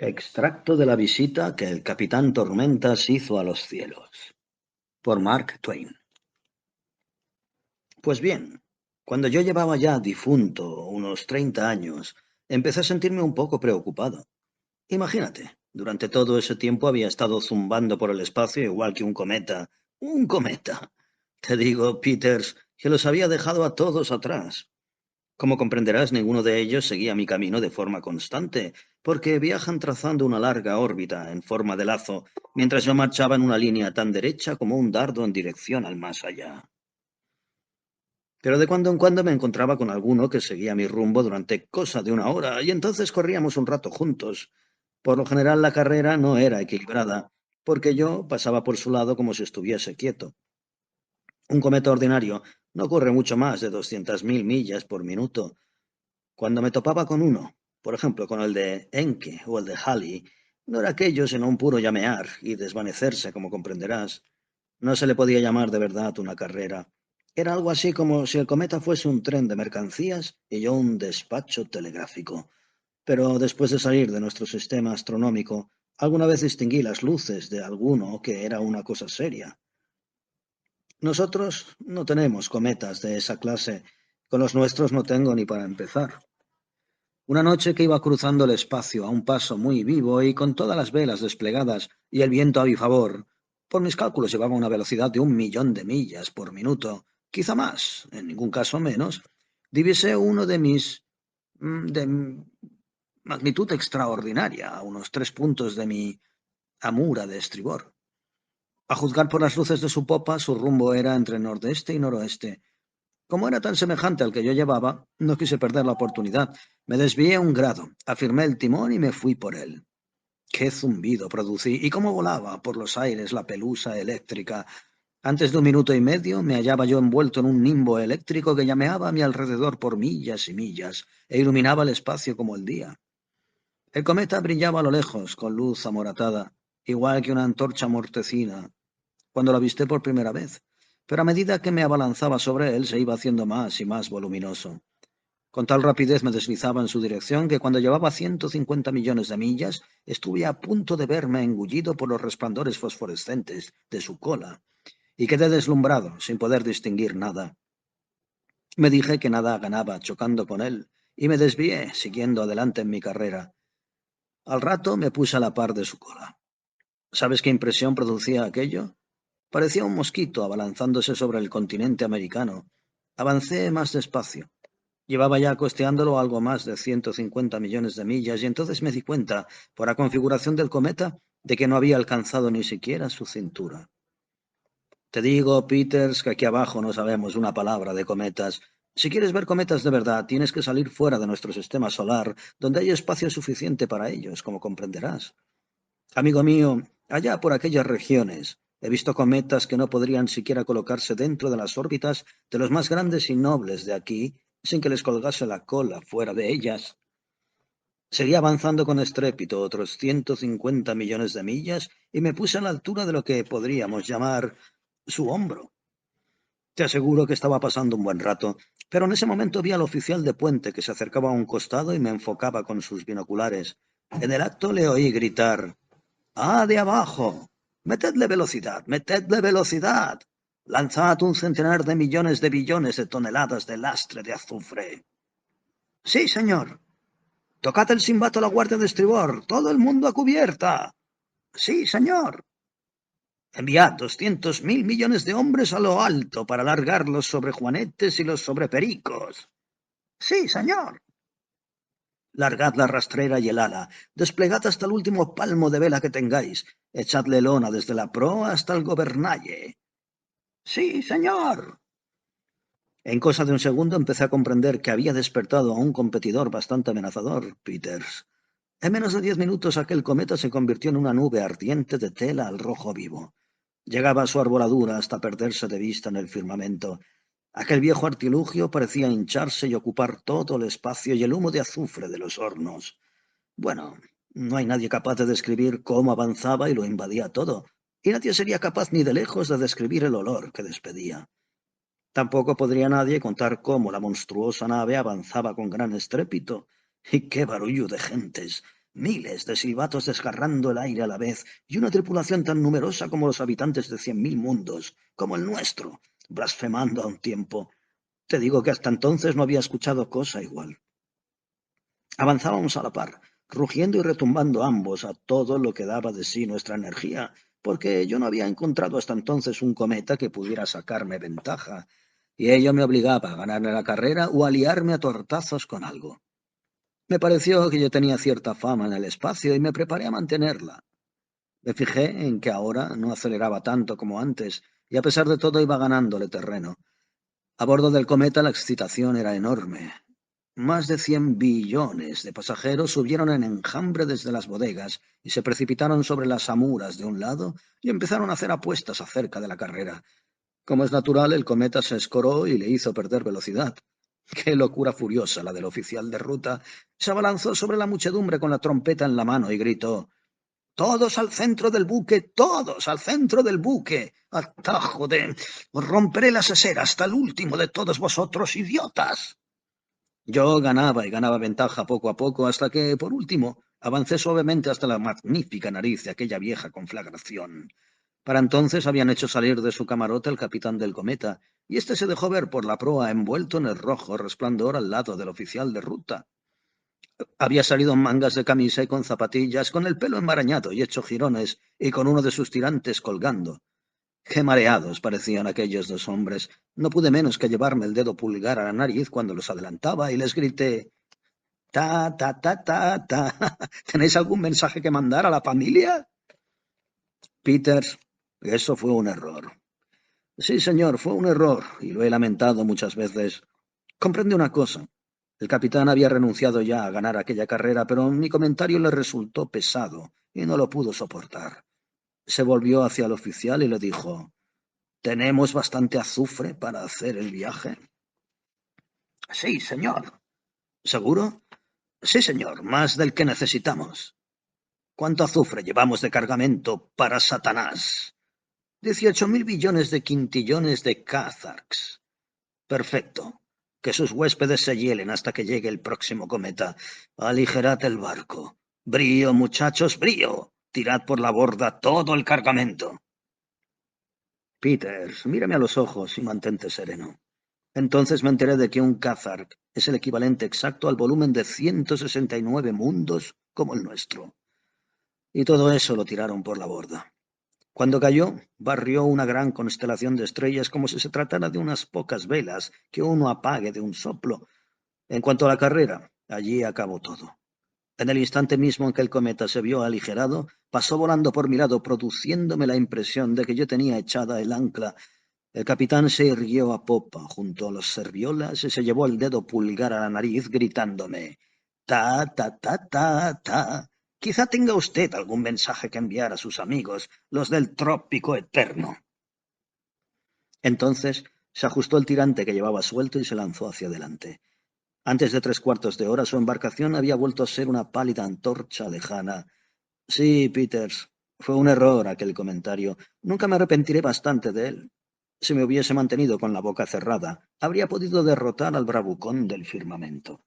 Extracto de la visita que el capitán Tormentas hizo a los cielos, por Mark Twain. Pues bien, cuando yo llevaba ya difunto unos 30 años, empecé a sentirme un poco preocupado. Imagínate, durante todo ese tiempo había estado zumbando por el espacio igual que un cometa. ¡Un cometa! Te digo, Peters, que los había dejado a todos atrás. Como comprenderás, ninguno de ellos seguía mi camino de forma constante, porque viajan trazando una larga órbita en forma de lazo, mientras yo marchaba en una línea tan derecha como un dardo en dirección al más allá. Pero de cuando en cuando me encontraba con alguno que seguía mi rumbo durante cosa de una hora, y entonces corríamos un rato juntos. Por lo general la carrera no era equilibrada, porque yo pasaba por su lado como si estuviese quieto. Un cometa ordinario no corre mucho más de 200.000 millas por minuto. Cuando me topaba con uno, por ejemplo con el de Encke o el de Halley, no era aquello sino un puro llamear y desvanecerse, como comprenderás. No se le podía llamar de verdad una carrera. Era algo así como si el cometa fuese un tren de mercancías y yo un despacho telegráfico. Pero después de salir de nuestro sistema astronómico, alguna vez distinguí las luces de alguno que era una cosa seria. Nosotros no tenemos cometas de esa clase. Con los nuestros no tengo ni para empezar. Una noche que iba cruzando el espacio a un paso muy vivo y con todas las velas desplegadas y el viento a mi favor, por mis cálculos llevaba una velocidad de 1 millón de millas por minuto, quizá más, en ningún caso menos, divisé uno de magnitud extraordinaria, a unos 3 puntos de mi amura de estribor. A juzgar por las luces de su popa, su rumbo era entre nordeste y noroeste. Como era tan semejante al que yo llevaba, no quise perder la oportunidad. Me desvié un grado, afirmé el timón y me fui por él. Qué zumbido producí y cómo volaba por los aires la pelusa eléctrica. Antes de 1 minuto y medio me hallaba yo envuelto en un nimbo eléctrico que llameaba a mi alrededor por millas y millas e iluminaba el espacio como el día. El cometa brillaba a lo lejos, con luz amoratada, igual que una antorcha mortecina, cuando lo avisté por primera vez, pero a medida que me abalanzaba sobre él se iba haciendo más y más voluminoso. Con tal rapidez me deslizaba en su dirección que cuando llevaba 150 millones de millas estuve a punto de verme engullido por los resplandores fosforescentes de su cola y quedé deslumbrado sin poder distinguir nada. Me dije que nada ganaba chocando con él y me desvié siguiendo adelante en mi carrera. Al rato me puse a la par de su cola. ¿Sabes qué impresión producía aquello? Parecía un mosquito abalanzándose sobre el continente americano. Avancé más despacio. Llevaba ya costeándolo algo más de 150 millones de millas y entonces me di cuenta, por la configuración del cometa, de que no había alcanzado ni siquiera su cintura. Te digo, Peters, que aquí abajo no sabemos una palabra de cometas. Si quieres ver cometas de verdad, tienes que salir fuera de nuestro sistema solar, donde hay espacio suficiente para ellos, como comprenderás. Amigo mío, allá por aquellas regiones, he visto cometas que no podrían siquiera colocarse dentro de las órbitas de los más grandes y nobles de aquí, sin que les colgase la cola fuera de ellas. Seguí avanzando con estrépito otros 150 millones de millas y me puse a la altura de lo que podríamos llamar su hombro. Te aseguro que estaba pasando un buen rato, pero en ese momento vi al oficial de puente que se acercaba a un costado y me enfocaba con sus binoculares. En el acto le oí gritar: ¡Ah, de abajo! ¡Metedle velocidad! ¡Metedle velocidad! ¡Lanzad un centenar de millones de billones de toneladas de lastre de azufre! ¡Sí, señor! ¡Tocad el silbato a la guardia de estribor! ¡Todo el mundo a cubierta! ¡Sí, señor! Enviad 200.000 millones de hombres a lo alto para largar los sobrejuanetes y los sobrepericos. ¡Sí, señor! Largad la rastrera y el ala, desplegad hasta el último palmo de vela que tengáis, echadle lona desde la proa hasta el gobernalle. ¡Sí, señor! En cosa de un segundo empecé a comprender que había despertado a un competidor bastante amenazador, Peters. En menos de 10 minutos aquel cometa se convirtió en una nube ardiente de tela al rojo vivo. Llegaba a su arboladura hasta perderse de vista en el firmamento. Aquel viejo artilugio parecía hincharse y ocupar todo el espacio y el humo de azufre de los hornos. Bueno, no hay nadie capaz de describir cómo avanzaba y lo invadía todo, y nadie sería capaz ni de lejos de describir el olor que despedía. Tampoco podría nadie contar cómo la monstruosa nave avanzaba con gran estrépito. ¡Y qué barullo de gentes! miles de silbatos desgarrando el aire a la vez, y una tripulación tan numerosa como los habitantes de 100.000 mundos, como el nuestro, blasfemando a un tiempo. Te digo que hasta entonces no había escuchado cosa igual. Avanzábamos a la par, rugiendo y retumbando ambos a todo lo que daba de sí nuestra energía, porque yo no había encontrado hasta entonces un cometa que pudiera sacarme ventaja, y ello me obligaba a ganarle la carrera o a liarme a tortazos con algo. Me pareció que yo tenía cierta fama en el espacio y me preparé a mantenerla. Me fijé en que ahora no aceleraba tanto como antes, y a pesar de todo iba ganándole terreno. A bordo del cometa la excitación era enorme. Más de 100 billones de pasajeros subieron en enjambre desde las bodegas y se precipitaron sobre las amuras de un lado y empezaron a hacer apuestas acerca de la carrera. Como es natural, el cometa se escoró y le hizo perder velocidad. Qué locura furiosa la del oficial de ruta. Se abalanzó sobre la muchedumbre con la trompeta en la mano y gritó: «¡Todos al centro del buque! ¡Todos al centro del buque! ¡Atajo de... os romperé la sesera hasta el último de todos vosotros, idiotas!». Yo ganaba y ganaba ventaja poco a poco hasta que, por último, avancé suavemente hasta la magnífica nariz de aquella vieja conflagración. Para entonces habían hecho salir de su camarote al capitán del cometa, y éste se dejó ver por la proa envuelto en el rojo resplandor al lado del oficial de ruta. Había salido en mangas de camisa y con zapatillas, con el pelo enmarañado y hecho jirones, y con uno de sus tirantes colgando. Qué mareados parecían aquellos dos hombres. No pude menos que llevarme el dedo pulgar a la nariz cuando los adelantaba y les grité: «Ta, ta, ta, ta, ta. ¿Tenéis algún mensaje que mandar a la familia?» Peters, eso fue un error. Sí, señor, fue un error, y lo he lamentado muchas veces. Comprende una cosa. El capitán había renunciado ya a ganar aquella carrera, pero mi comentario le resultó pesado y no lo pudo soportar. Se volvió hacia el oficial y le dijo: «¿Tenemos bastante azufre para hacer el viaje?» «Sí, señor». «¿Seguro?» «Sí, señor, más del que necesitamos». «¿Cuánto azufre llevamos de cargamento para Satanás?» 18.000 billones de quintillones de Kazarks. Perfecto. Que sus huéspedes se hielen hasta que llegue el próximo cometa. Aligerad el barco. Brío, muchachos, brío. Tirad por la borda todo el cargamento. Peters, mírame a los ojos y mantente sereno. Entonces me enteré de que un Kazark es el equivalente exacto al volumen de 169 mundos como el nuestro. Y todo eso lo tiraron por la borda. Cuando cayó, barrió una gran constelación de estrellas como si se tratara de unas pocas velas que uno apague de un soplo. En cuanto a la carrera, allí acabó todo. En el instante mismo en que el cometa se vio aligerado, pasó volando por mi lado, produciéndome la impresión de que yo tenía echada el ancla. El capitán se irguió a popa junto a los serviolas y se llevó el dedo pulgar a la nariz, gritándome: «Ta, ta, ta, ta, ta. Quizá tenga usted algún mensaje que enviar a sus amigos, los del trópico eterno». Entonces se ajustó el tirante que llevaba suelto y se lanzó hacia adelante. Antes de 3/4 de hora su embarcación había vuelto a ser una pálida antorcha lejana. Sí, Peters, fue un error aquel comentario. Nunca me arrepentiré bastante de él. Si me hubiese mantenido con la boca cerrada, habría podido derrotar al bravucón del firmamento.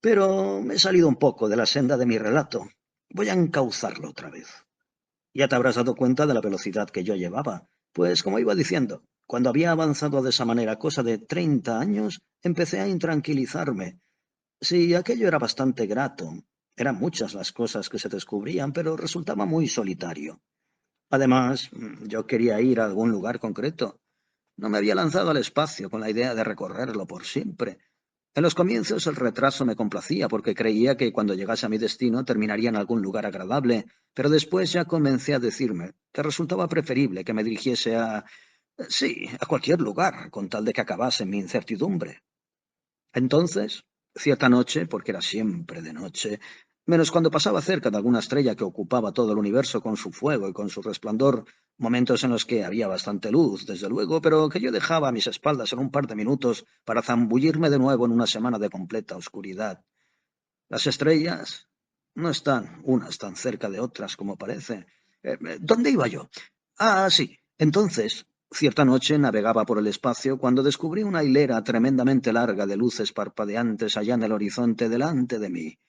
Pero me he salido un poco de la senda de mi relato. Voy a encauzarlo otra vez. Ya te habrás dado cuenta de la velocidad que yo llevaba, pues como iba diciendo, cuando había avanzado de esa manera cosa de 30 años, empecé a intranquilizarme. Sí, aquello era bastante grato. Eran muchas las cosas que se descubrían, pero resultaba muy solitario. Además, yo quería ir a algún lugar concreto. No me había lanzado al espacio con la idea de recorrerlo por siempre. En los comienzos el retraso me complacía porque creía que cuando llegase a mi destino terminaría en algún lugar agradable, pero después ya comencé a decirme que resultaba preferible que me dirigiese a... sí, a cualquier lugar, con tal de que acabase mi incertidumbre. Entonces, cierta noche, porque era siempre de noche, menos cuando pasaba cerca de alguna estrella que ocupaba todo el universo con su fuego y con su resplandor, momentos en los que había bastante luz, desde luego, pero que yo dejaba a mis espaldas en un par de minutos para zambullirme de nuevo en una semana de completa oscuridad. Las estrellas no están unas tan cerca de otras como parece. ¿Dónde iba yo? Ah, sí. Entonces, cierta noche navegaba por el espacio cuando descubrí una hilera tremendamente larga de luces parpadeantes allá en el horizonte delante de mí.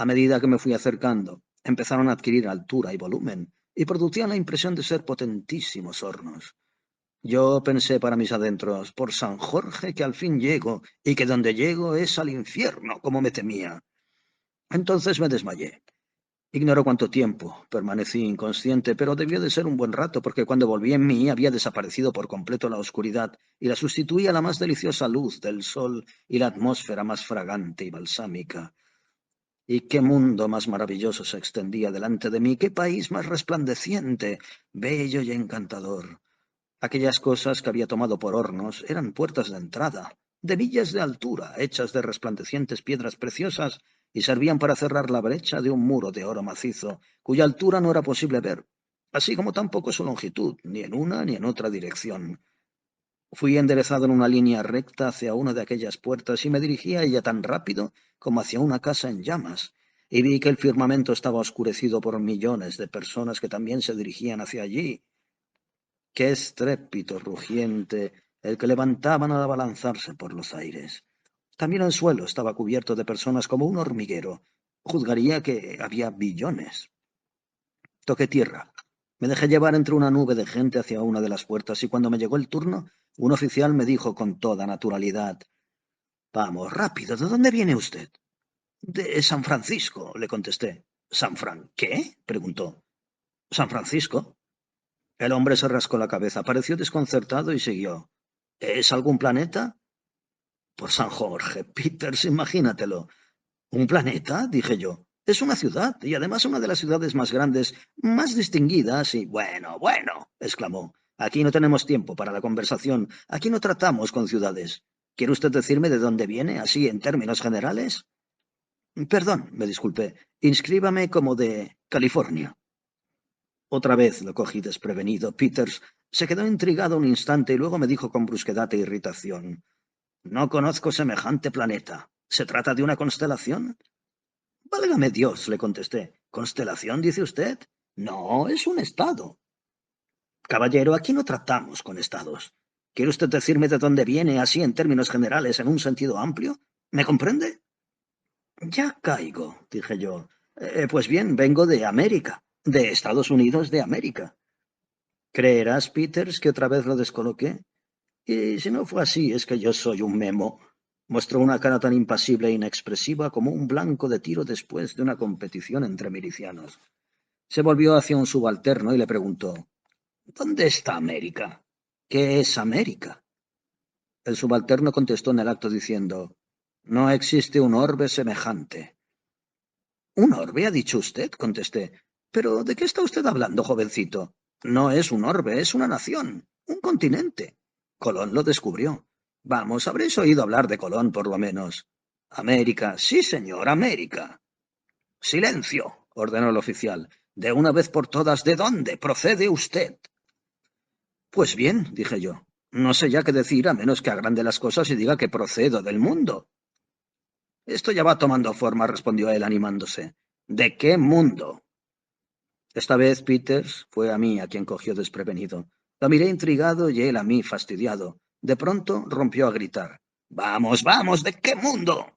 A medida que me fui acercando, empezaron a adquirir altura y volumen, y producían la impresión de ser potentísimos hornos. Yo pensé para mis adentros, por San Jorge, que al fin llego, y que donde llego es al infierno, como me temía. Entonces me desmayé. Ignoro cuánto tiempo. Permanecí inconsciente, pero debió de ser un buen rato, porque cuando volví en mí había desaparecido por completo la oscuridad y la sustituía la más deliciosa luz del sol y la atmósfera más fragante y balsámica. Y qué mundo más maravilloso se extendía delante de mí, qué país más resplandeciente, bello y encantador. Aquellas cosas que había tomado por hornos eran puertas de entrada, de millas de altura, hechas de resplandecientes piedras preciosas, y servían para cerrar la brecha de un muro de oro macizo, cuya altura no era posible ver, así como tampoco su longitud, ni en una ni en otra dirección. Fui enderezado en una línea recta hacia una de aquellas puertas y me dirigí a ella tan rápido como hacia una casa en llamas, y vi que el firmamento estaba oscurecido por millones de personas que también se dirigían hacia allí. Qué estrépito rugiente el que levantaban al abalanzarse por los aires. También el suelo estaba cubierto de personas como un hormiguero. Juzgaría que había billones. Toqué tierra. Me dejé llevar entre una nube de gente hacia una de las puertas y cuando me llegó el turno, un oficial me dijo con toda naturalidad: «Vamos, rápido, ¿de dónde viene usted?» «De San Francisco», le contesté. «¿San Fran qué?», preguntó. «San Francisco». El hombre se rascó la cabeza, pareció desconcertado y siguió: «¿Es algún planeta?» «Por San Jorge, Peters, imagínatelo». «¿Un planeta?», dije yo. «Es una ciudad, y además una de las ciudades más grandes, más distinguidas y...» «Bueno, bueno», exclamó. «Aquí no tenemos tiempo para la conversación. Aquí no tratamos con ciudades. ¿Quiere usted decirme de dónde viene, así en términos generales?» «Perdón», me disculpé. «Inscríbame como de California». Otra vez lo cogí desprevenido. Peters se quedó intrigado un instante y luego me dijo con brusquedad e irritación: «No conozco semejante planeta. ¿Se trata de una constelación?» «Válgame Dios», le contesté. «¿Constelación, dice usted? No, es un estado». «Caballero, aquí no tratamos con estados. ¿Quiere usted decirme de dónde viene, así en términos generales, en un sentido amplio? ¿Me comprende?» «Ya caigo», dije yo. Pues bien, vengo de América, de Estados Unidos de América». «¿Creerás, Peters, que otra vez lo descoloqué? Y si no fue así, es que yo soy un memo». Mostró una cara tan impasible e inexpresiva como un blanco de tiro después de una competición entre milicianos. Se volvió hacia un subalterno y le preguntó: «¿Dónde está América? ¿Qué es América?» El subalterno contestó en el acto diciendo: «No existe un orbe semejante». «¿Un orbe, ha dicho usted?», contesté. «¿Pero de qué está usted hablando, jovencito? No es un orbe, es una nación, un continente. Colón lo descubrió. Vamos, habréis oído hablar de Colón, por lo menos». «América, sí, señor, América». «Silencio», ordenó el oficial. «De una vez por todas, ¿de dónde procede usted?» «Pues bien», dije yo, «no sé ya qué decir a menos que agrande las cosas y diga que procedo del mundo». «Esto ya va tomando forma», respondió él animándose. «¿De qué mundo?» Esta vez Peters fue a mí a quien cogió desprevenido. Lo miré intrigado y él a mí fastidiado. De pronto rompió a gritar: «¡Vamos, vamos! ¿De qué mundo?»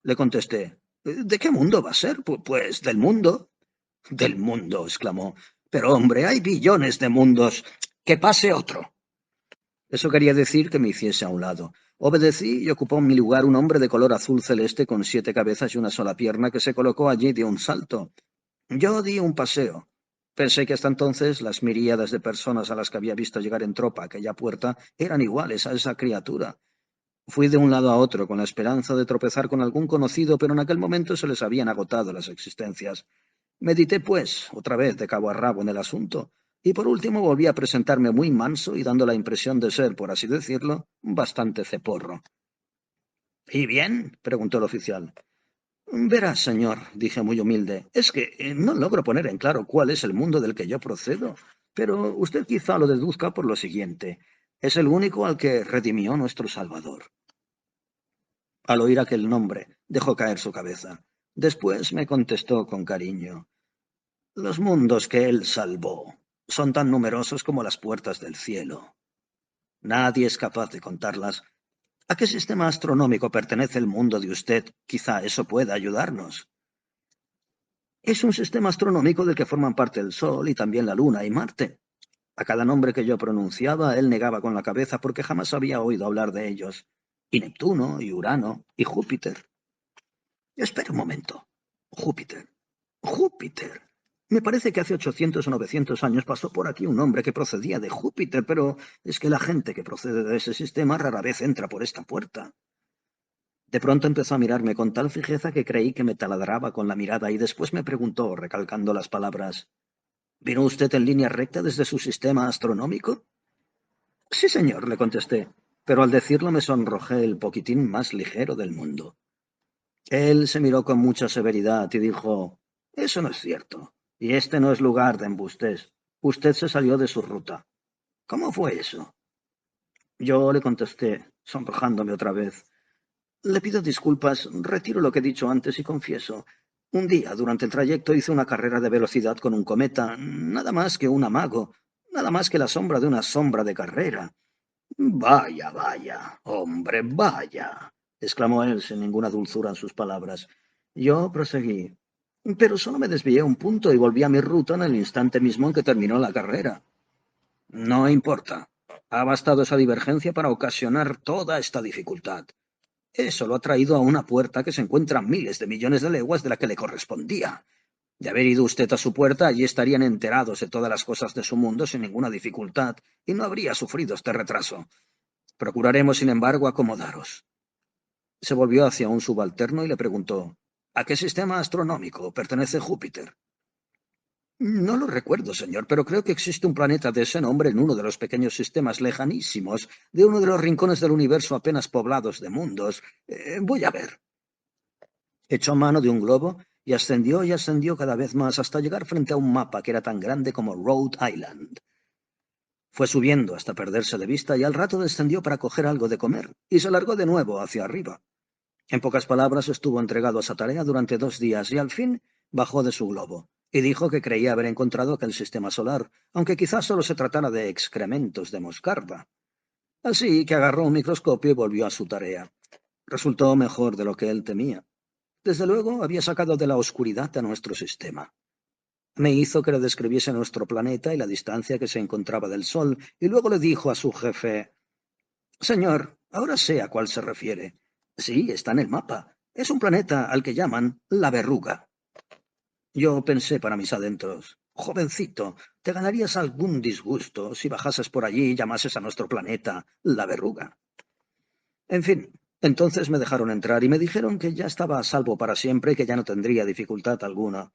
Le contesté: «¿De qué mundo va a ser? Pues del mundo». «Del mundo», exclamó. «Pero, hombre, hay billones de mundos. Que pase otro». Eso quería decir que me hiciese a un lado. Obedecí y ocupó en mi lugar un hombre de color azul celeste con 7 cabezas y una sola pierna que se colocó allí de un salto. Yo di un paseo. Pensé que hasta entonces las miríadas de personas a las que había visto llegar en tropa a aquella puerta eran iguales a esa criatura. Fui de un lado a otro con la esperanza de tropezar con algún conocido, pero en aquel momento se les habían agotado las existencias. Medité, pues, otra vez de cabo a rabo en el asunto, y por último volví a presentarme muy manso y dando la impresión de ser, por así decirlo, bastante ceporro. «¿Y bien?», preguntó el oficial. «Verá, señor», dije muy humilde, «es que no logro poner en claro cuál es el mundo del que yo procedo, pero usted quizá lo deduzca por lo siguiente. Es el único al que redimió nuestro Salvador». Al oír aquel nombre, dejó caer su cabeza. Después me contestó con cariño: «Los mundos que él salvó son tan numerosos como las puertas del cielo. Nadie es capaz de contarlas. ¿A qué sistema astronómico pertenece el mundo de usted? Quizá eso pueda ayudarnos». Es un sistema astronómico del que forman parte el Sol y también la Luna y Marte. A cada nombre que yo pronunciaba, él negaba con la cabeza porque jamás había oído hablar de ellos. Y Neptuno, y Urano, y Júpiter. Espera un momento. Júpiter. Júpiter. Me parece que hace 800 o 900 años pasó por aquí un hombre que procedía de Júpiter, pero es que la gente que procede de ese sistema rara vez entra por esta puerta. De pronto empezó a mirarme con tal fijeza que creí que me taladraba con la mirada y después me preguntó, recalcando las palabras, ¿vino usted en línea recta desde su sistema astronómico? Sí, señor, le contesté, pero al decirlo me sonrojé el poquitín más ligero del mundo. Él se miró con mucha severidad y dijo, eso no es cierto, y este no es lugar de embustes. Usted se salió de su ruta. ¿Cómo fue eso? Yo le contesté, sonrojándome otra vez. Le pido disculpas, retiro lo que he dicho antes y confieso. Un día, durante el trayecto, hice una carrera de velocidad con un cometa, nada más que un amago, nada más que la sombra de una sombra de carrera. Vaya, vaya, hombre, vaya, exclamó él sin ninguna dulzura en sus palabras. Yo proseguí, pero solo me desvié un punto y volví a mi ruta en el instante mismo en que terminó la carrera. No importa. Ha bastado esa divergencia para ocasionar toda esta dificultad. Eso lo ha traído a una puerta que se encuentra a miles de millones de leguas de la que le correspondía. De haber ido usted a su puerta, allí estarían enterados de todas las cosas de su mundo sin ninguna dificultad, y no habría sufrido este retraso. Procuraremos, sin embargo, acomodaros. Se volvió hacia un subalterno y le preguntó, ¿a qué sistema astronómico pertenece Júpiter? No lo recuerdo, señor, pero creo que existe un planeta de ese nombre en uno de los pequeños sistemas lejanísimos, de uno de los rincones del universo apenas poblados de mundos. Voy a ver. Echó mano de un globo y ascendió cada vez más hasta llegar frente a un mapa que era tan grande como Rhode Island. Fue subiendo hasta perderse de vista y al rato descendió para coger algo de comer y se largó de nuevo hacia arriba. En pocas palabras estuvo entregado a esa tarea durante 2 días y al fin bajó de su globo y dijo que creía haber encontrado aquel sistema solar, aunque quizás solo se tratara de excrementos de moscarda. Así que agarró un microscopio y volvió a su tarea. Resultó mejor de lo que él temía. Desde luego había sacado de la oscuridad a nuestro sistema. Me hizo que le describiese nuestro planeta y la distancia que se encontraba del Sol, y luego le dijo a su jefe, «Señor, ahora sé a cuál se refiere. Sí, está en el mapa. Es un planeta al que llaman la Verruga». Yo pensé para mis adentros, «Jovencito, te ganarías algún disgusto si bajases por allí y llamases a nuestro planeta la Verruga». En fin, entonces me dejaron entrar y me dijeron que ya estaba a salvo para siempre y que ya no tendría dificultad alguna.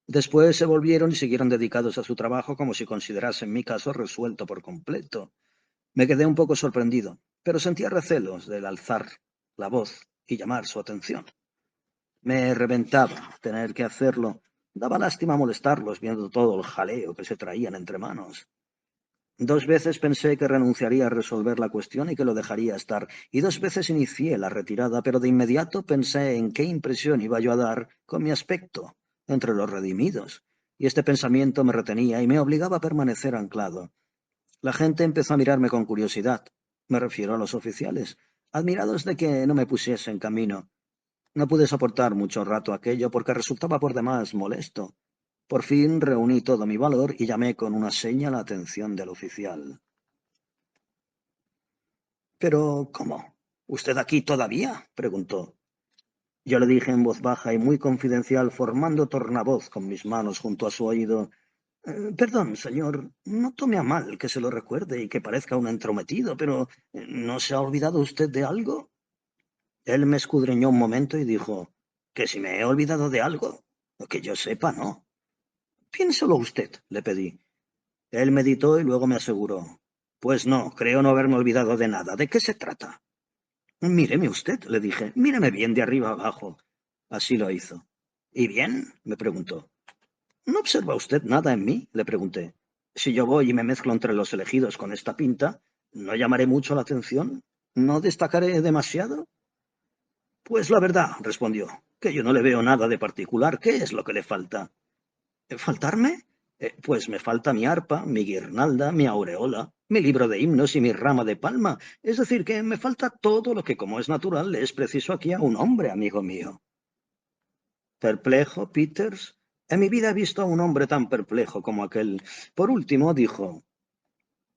Después se volvieron y siguieron dedicados a su trabajo como si considerasen mi caso resuelto por completo. Me quedé un poco sorprendido, pero sentía recelos del alzar la voz y llamar su atención. Me reventaba tener que hacerlo. Daba lástima molestarlos viendo todo el jaleo que se traían entre manos. 2 veces pensé que renunciaría a resolver la cuestión y que lo dejaría estar, y 2 veces inicié la retirada, pero de inmediato pensé en qué impresión iba yo a dar con mi aspecto entre los redimidos, y este pensamiento me retenía y me obligaba a permanecer anclado. La gente empezó a mirarme con curiosidad, me refiero a los oficiales, admirados de que no me pusiese en camino. No pude soportar mucho rato aquello porque resultaba por demás molesto. Por fin reuní todo mi valor y llamé con una seña la atención del oficial. «¿Pero cómo? ¿Usted aquí todavía?», preguntó. Yo le dije en voz baja y muy confidencial, formando tornavoz con mis manos junto a su oído, «Perdón, señor, no tome a mal que se lo recuerde y que parezca un entrometido, pero ¿no se ha olvidado usted de algo?». Él me escudriñó un momento y dijo, «¿Que si me he olvidado de algo? Que yo sepa, no». «Piénselo usted», le pedí. Él meditó y luego me aseguró, «Pues no, creo no haberme olvidado de nada. ¿De qué se trata?». «Míreme usted», le dije, «míreme bien de arriba abajo». Así lo hizo. «¿Y bien?», me preguntó. «¿No observa usted nada en mí?», le pregunté. «Si yo voy y me mezclo entre los elegidos con esta pinta, ¿no llamaré mucho la atención? ¿No destacaré demasiado?». «Pues la verdad», respondió, «que yo no le veo nada de particular. ¿Qué es lo que le falta?». ¿Faltarme? Pues me falta mi arpa, mi guirnalda, mi aureola, mi libro de himnos y mi rama de palma. Es decir, que me falta todo lo que, como es natural, le es preciso aquí a un hombre, amigo mío. Perplejo, Peters, En mi vida he visto a un hombre tan perplejo como aquel. Por último, dijo,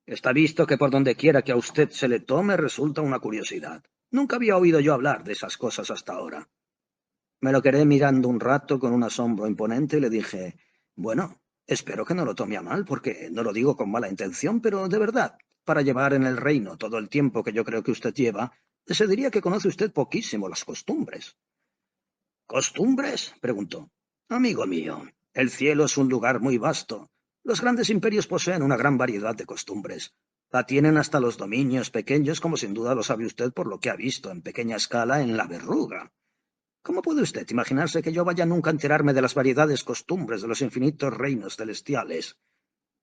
está visto que por donde quiera que a usted se le tome resulta una curiosidad. Nunca había oído yo hablar de esas cosas hasta ahora. Me lo quedé mirando un rato con un asombro imponente y le dije, bueno, espero que no lo tome a mal, porque no lo digo con mala intención, pero de verdad, para llevar en el reino todo el tiempo que yo creo que usted lleva, se diría que conoce usted poquísimo las costumbres. ¿Costumbres? Preguntó. Amigo mío, el cielo es un lugar muy vasto. Los grandes imperios poseen una gran variedad de costumbres. La tienen hasta los dominios pequeños, como sin duda lo sabe usted por lo que ha visto en pequeña escala en la verruga. ¿Cómo puede usted imaginarse que yo vaya nunca a enterarme de las variedades costumbres de los infinitos reinos celestiales?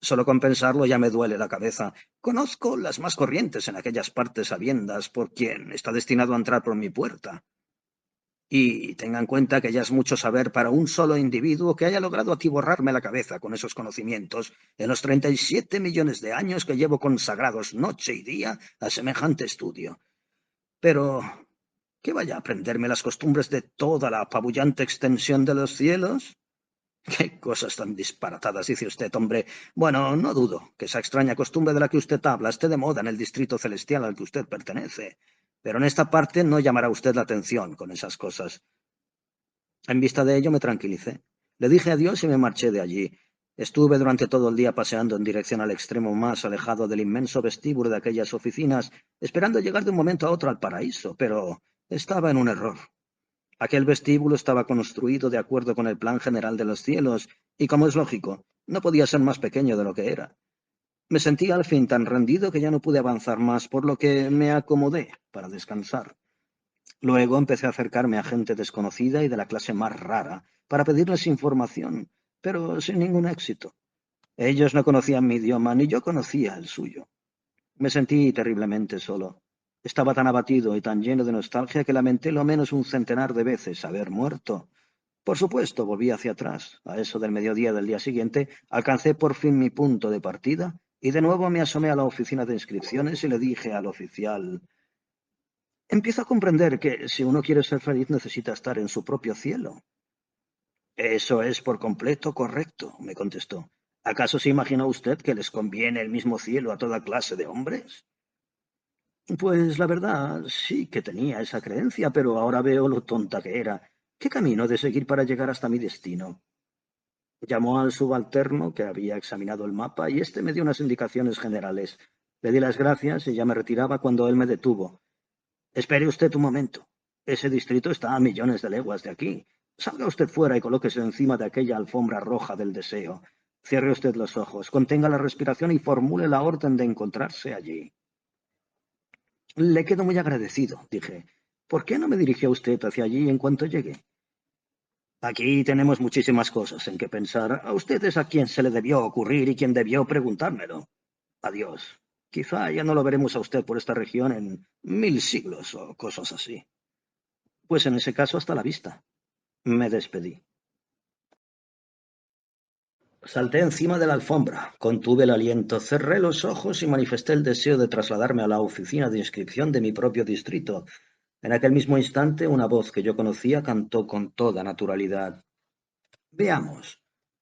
Solo con pensarlo ya me duele la cabeza. Conozco las más corrientes en aquellas partes sabiendas por quien está destinado a entrar por mi puerta. Y tenga en cuenta que ya es mucho saber para un solo individuo que haya logrado atiborrarme la cabeza con esos conocimientos en los 37 millones de años que llevo consagrados noche y día a semejante estudio. Pero, ¿qué vaya a aprenderme las costumbres de toda la apabullante extensión de los cielos? ¿Qué cosas tan disparatadas dice usted, hombre? Bueno, no dudo que esa extraña costumbre de la que usted habla esté de moda en el distrito celestial al que usted pertenece. Pero en esta parte no llamará usted la atención con esas cosas. En vista de ello me tranquilicé. Le dije adiós y me marché de allí. Estuve durante todo el día paseando en dirección al extremo más alejado del inmenso vestíbulo de aquellas oficinas, esperando llegar de un momento a otro al paraíso, pero estaba en un error. Aquel vestíbulo estaba construido de acuerdo con el plan general de los cielos, y como es lógico, no podía ser más pequeño de lo que era. Me sentí al fin tan rendido que ya no pude avanzar más, por lo que me acomodé para descansar. Luego empecé a acercarme a gente desconocida y de la clase más rara para pedirles información, pero sin ningún éxito. Ellos no conocían mi idioma, ni yo conocía el suyo. Me sentí terriblemente solo. Estaba tan abatido y tan lleno de nostalgia que lamenté lo menos un centenar de veces haber muerto. Por supuesto, volví hacia atrás. A eso del mediodía del día siguiente, alcancé por fin mi punto de partida y de nuevo me asomé a la oficina de inscripciones y le dije al oficial, empiezo a comprender que si uno quiere ser feliz necesita estar en su propio cielo. Eso es por completo correcto, me contestó. ¿Acaso se imagina usted que les conviene el mismo cielo a toda clase de hombres? Pues la verdad, sí que tenía esa creencia, pero ahora veo lo tonta que era. ¿Qué camino de seguir para llegar hasta mi destino? Llamó al subalterno que había examinado el mapa y éste me dio unas indicaciones generales. Le di las gracias y ya me retiraba cuando él me detuvo. Espere usted un momento. Ese distrito está a millones de leguas de aquí. Salga usted fuera y colóquese encima de aquella alfombra roja del deseo. Cierre usted los ojos, contenga la respiración y formule la orden de encontrarse allí. Le quedo muy agradecido, dije. ¿Por qué no me dirigió usted hacia allí en cuanto llegue? Aquí tenemos muchísimas cosas en que pensar. A usted es a quien se le debió ocurrir y quien debió preguntármelo. Adiós. Quizá ya no lo veremos a usted por esta región en 1000 siglos o cosas así. Pues en ese caso, hasta la vista. Me despedí. Salté encima de la alfombra, contuve el aliento, cerré los ojos y manifesté el deseo de trasladarme a la oficina de inscripción de mi propio distrito. En aquel mismo instante, una voz que yo conocía cantó con toda naturalidad. Veamos.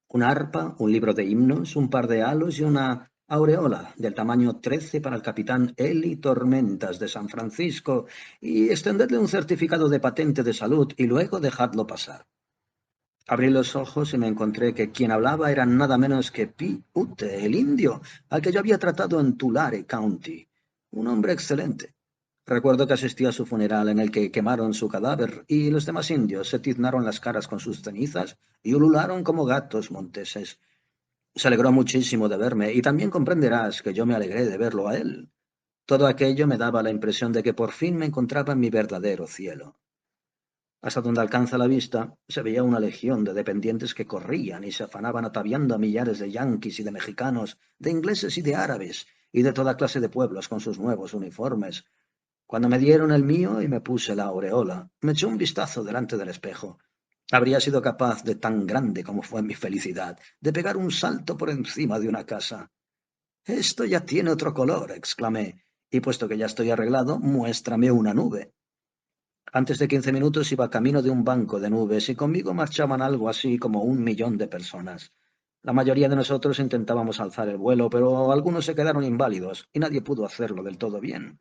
Una arpa, un libro de himnos, un par de halos y una aureola del tamaño 13 para el capitán Eli Tormentas de San Francisco y extendedle un certificado de patente de salud y luego dejadlo pasar. Abrí los ojos y me encontré que quien hablaba era nada menos que Pi Ute, el indio, al que yo había tratado en Tulare County. Un hombre excelente. Recuerdo que asistí a su funeral en el que quemaron su cadáver y los demás indios se tiznaron las caras con sus cenizas y ulularon como gatos monteses. Se alegró muchísimo de verme y también comprenderás que yo me alegré de verlo a él. Todo aquello me daba la impresión de que por fin me encontraba en mi verdadero cielo. Hasta donde alcanza la vista, se veía una legión de dependientes que corrían y se afanaban ataviando a millares de yanquis y de mexicanos, de ingleses y de árabes, y de toda clase de pueblos con sus nuevos uniformes. Cuando me dieron el mío y me puse la aureola, me eché un vistazo delante del espejo. Habría sido capaz de tan grande como fue mi felicidad, de pegar un salto por encima de una casa. Esto ya tiene otro color, exclamé, y puesto que ya estoy arreglado, muéstrame una nube. Antes de 15 minutos iba camino de un banco de nubes y conmigo marchaban algo así como 1 millón de personas. La mayoría de nosotros intentábamos alzar el vuelo, pero algunos se quedaron inválidos y nadie pudo hacerlo del todo bien.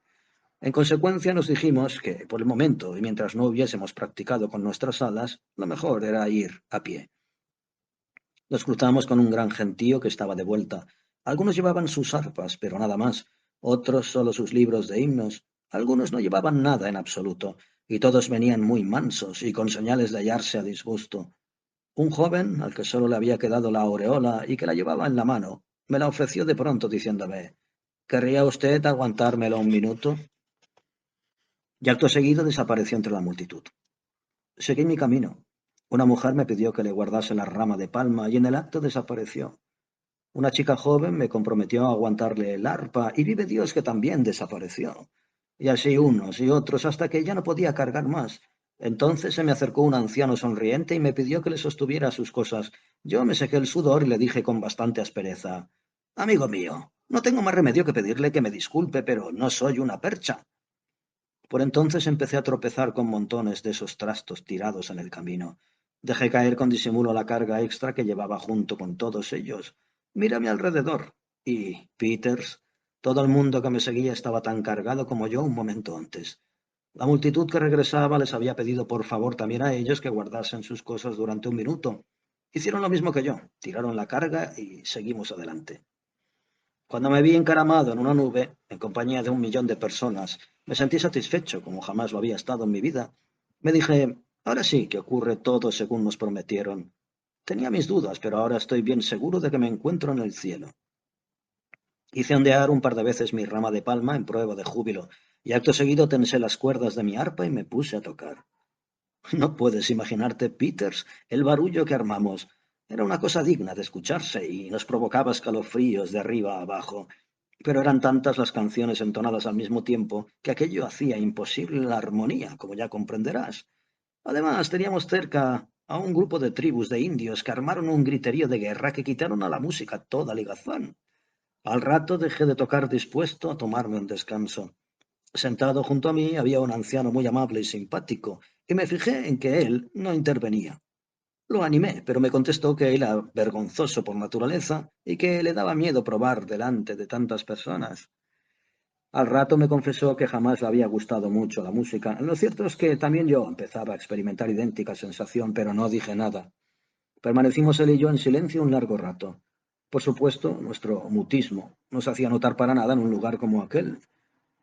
En consecuencia, nos dijimos que, por el momento, y mientras no hubiésemos practicado con nuestras alas, lo mejor era ir a pie. Nos cruzamos con un gran gentío que estaba de vuelta. Algunos llevaban sus arpas, pero nada más. Otros solo sus libros de himnos. Algunos no llevaban nada en absoluto, y todos venían muy mansos y con señales de hallarse a disgusto. Un joven, al que solo le había quedado la aureola y que la llevaba en la mano, me la ofreció de pronto diciéndome: ¿Querría usted aguantármelo 1 minuto? Y acto seguido desapareció entre la multitud. Seguí mi camino. Una mujer me pidió que le guardase la rama de palma y en el acto desapareció. Una chica joven me comprometió a aguantarle el arpa y vive Dios que también desapareció. Y así unos y otros hasta que ya no podía cargar más. Entonces se me acercó un anciano sonriente y me pidió que le sostuviera sus cosas. Yo me sequé el sudor y le dije con bastante aspereza: Amigo mío, no tengo más remedio que pedirle que me disculpe, pero no soy una percha. Por entonces empecé a tropezar con montones de esos trastos tirados en el camino. Dejé caer con disimulo la carga extra que llevaba junto con todos ellos. Miré a mi alrededor y, Peters, todo el mundo que me seguía estaba tan cargado como yo un momento antes. La multitud que regresaba les había pedido por favor también a ellos que guardasen sus cosas durante 1 minuto. Hicieron lo mismo que yo, tiraron la carga y seguimos adelante. Cuando me vi encaramado en una nube, en compañía de 1 millón de personas, me sentí satisfecho como jamás lo había estado en mi vida. Me dije: ahora sí que ocurre todo según nos prometieron. Tenía mis dudas, pero ahora estoy bien seguro de que me encuentro en el cielo. Hice ondear un par de veces mi rama de palma en prueba de júbilo, y acto seguido tensé las cuerdas de mi arpa y me puse a tocar. No puedes imaginarte, Peters, el barullo que armamos. Era una cosa digna de escucharse y nos provocaba escalofríos de arriba a abajo. Pero eran tantas las canciones entonadas al mismo tiempo que aquello hacía imposible la armonía, como ya comprenderás. Además, teníamos cerca a un grupo de tribus de indios que armaron un griterío de guerra que quitaron a la música toda ligazón. Al rato dejé de tocar dispuesto a tomarme un descanso. Sentado junto a mí había un anciano muy amable y simpático, y me fijé en que él no intervenía. Lo animé, pero me contestó que era vergonzoso por naturaleza y que le daba miedo probar delante de tantas personas. Al rato me confesó que jamás le había gustado mucho la música. Lo cierto es que también yo empezaba a experimentar idéntica sensación, pero no dije nada. Permanecimos él y yo en silencio un largo rato. Por supuesto, nuestro mutismo no se hacía notar para nada en un lugar como aquel.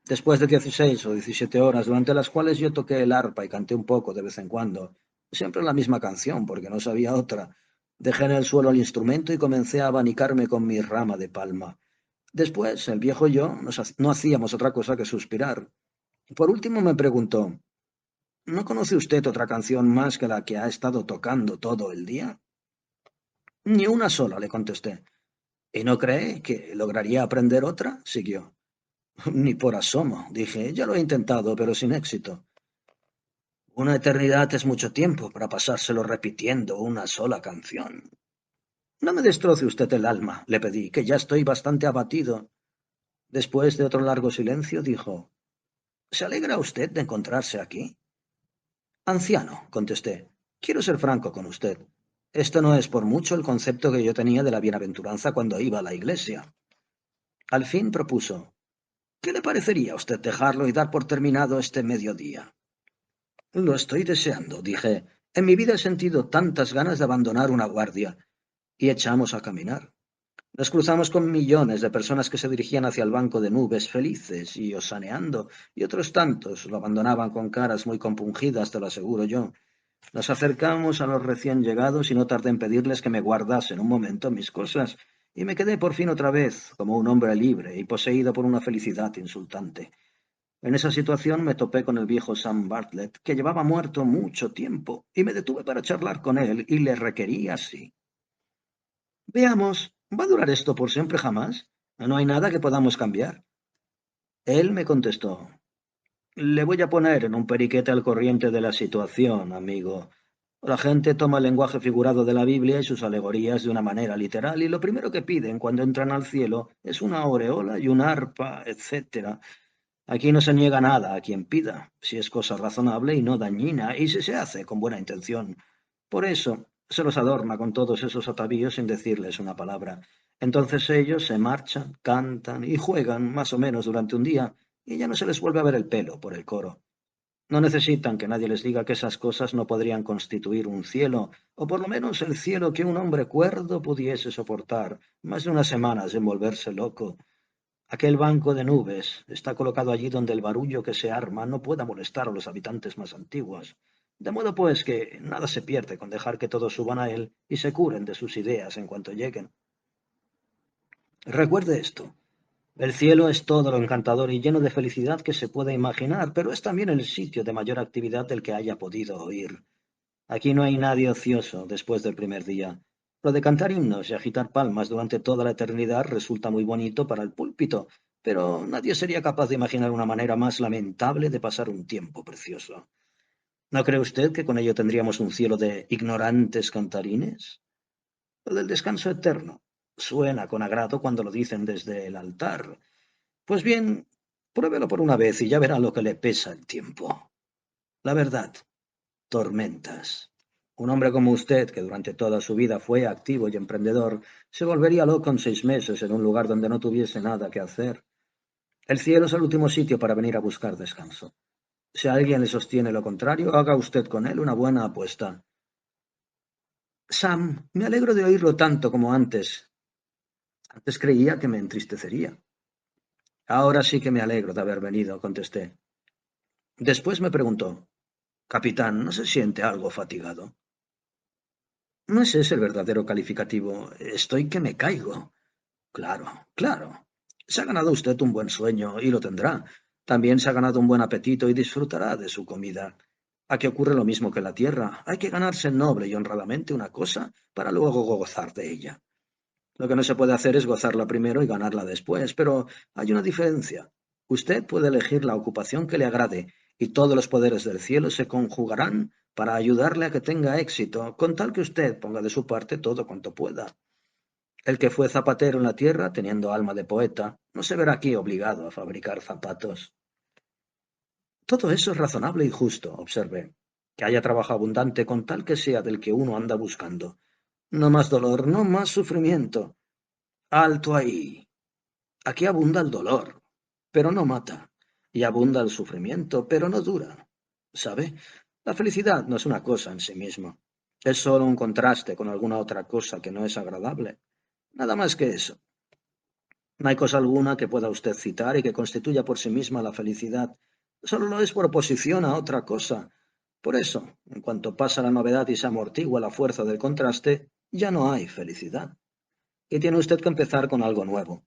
Después de 16 o 17 horas, durante las cuales yo toqué el arpa y canté un poco de vez en cuando, siempre la misma canción, porque no sabía otra, dejé en el suelo el instrumento y comencé a abanicarme con mi rama de palma. Después, el viejo y yo no hacíamos otra cosa que suspirar. Por último me preguntó: ¿no conoce usted otra canción más que la que ha estado tocando todo el día? Ni una sola, le contesté. ¿Y no cree que lograría aprender otra? Siguió. Ni por asomo, dije. Ya lo he intentado, pero sin éxito. Una eternidad es mucho tiempo para pasárselo repitiendo una sola canción. No me destroce usted el alma, le pedí, que ya estoy bastante abatido. Después de otro largo silencio, dijo: ¿se alegra usted de encontrarse aquí? Anciano, contesté, quiero ser franco con usted. Esto no es por mucho el concepto que yo tenía de la bienaventuranza cuando iba a la iglesia. Al fin propuso: ¿qué le parecería a usted dejarlo y dar por terminado este mediodía? Lo estoy deseando, dije. En mi vida he sentido tantas ganas de abandonar una guardia. Y echamos a caminar. Nos cruzamos con millones de personas que se dirigían hacia el banco de nubes felices y osaneando, y otros tantos lo abandonaban con caras muy compungidas, te lo aseguro yo. Nos acercamos a los recién llegados y no tardé en pedirles que me guardasen un momento mis cosas, y me quedé por fin otra vez como un hombre libre y poseído por una felicidad insultante. En esa situación me topé con el viejo Sam Bartlett, que llevaba muerto mucho tiempo, y me detuve para charlar con él y le requerí así: veamos, ¿va a durar esto por siempre jamás? ¿No hay nada que podamos cambiar? Él me contestó: le voy a poner en un periquete al corriente de la situación, amigo. La gente toma el lenguaje figurado de la Biblia y sus alegorías de una manera literal, y lo primero que piden cuando entran al cielo es una aureola y un arpa, etcétera. Aquí no se niega nada a quien pida, si es cosa razonable y no dañina, y si se hace con buena intención. Por eso se los adorna con todos esos atavíos sin decirles una palabra. Entonces ellos se marchan, cantan y juegan más o menos durante un día, y ya no se les vuelve a ver el pelo por el coro. No necesitan que nadie les diga que esas cosas no podrían constituir un cielo, o por lo menos el cielo que un hombre cuerdo pudiese soportar más de unas semanas en volverse loco. Aquel banco de nubes está colocado allí donde el barullo que se arma no pueda molestar a los habitantes más antiguos. De modo pues que nada se pierde con dejar que todos suban a él y se curen de sus ideas en cuanto lleguen. Recuerde esto. El cielo es todo lo encantador y lleno de felicidad que se puede imaginar, pero es también el sitio de mayor actividad del que haya podido oír. Aquí no hay nadie ocioso después del primer día. Lo de cantar himnos y agitar palmas durante toda la eternidad resulta muy bonito para el púlpito, pero nadie sería capaz de imaginar una manera más lamentable de pasar un tiempo precioso. ¿No cree usted que con ello tendríamos un cielo de ignorantes cantarines? Lo del descanso eterno suena con agrado cuando lo dicen desde el altar. Pues bien, pruébelo por una vez y ya verá lo que le pesa el tiempo. La verdad, tormentas. Un hombre como usted, que durante toda su vida fue activo y emprendedor, se volvería loco en 6 meses en un lugar donde no tuviese nada que hacer. El cielo es el último sitio para venir a buscar descanso. Si alguien le sostiene lo contrario, haga usted con él una buena apuesta. Sam, me alegro de oírlo tanto como antes. Antes creía que me entristecería. Ahora sí que me alegro de haber venido, contesté. Después me preguntó, Capitán, ¿no se siente algo fatigado? No ese es el verdadero calificativo. Estoy que me caigo. Claro, claro. Se ha ganado usted un buen sueño y lo tendrá. También se ha ganado un buen apetito y disfrutará de su comida. Aquí ocurre lo mismo que en la tierra. Hay que ganarse noble y honradamente una cosa para luego gozar de ella. Lo que no se puede hacer es gozarla primero y ganarla después, pero hay una diferencia. Usted puede elegir la ocupación que le agrade y todos los poderes del cielo se conjugarán para ayudarle a que tenga éxito, con tal que usted ponga de su parte todo cuanto pueda. El que fue zapatero en la tierra, teniendo alma de poeta, no se verá aquí obligado a fabricar zapatos. Todo eso es razonable y justo, observé. Que haya trabajo abundante con tal que sea del que uno anda buscando. No más dolor, no más sufrimiento. Alto ahí. Aquí abunda el dolor, pero no mata. Y abunda el sufrimiento, pero no dura. ¿Sabe? La felicidad no es una cosa en sí misma. Es solo un contraste con alguna otra cosa que no es agradable. Nada más que eso. No hay cosa alguna que pueda usted citar y que constituya por sí misma la felicidad. Solo lo es por oposición a otra cosa. Por eso, en cuanto pasa la novedad y se amortigua la fuerza del contraste, ya no hay felicidad. Y tiene usted que empezar con algo nuevo.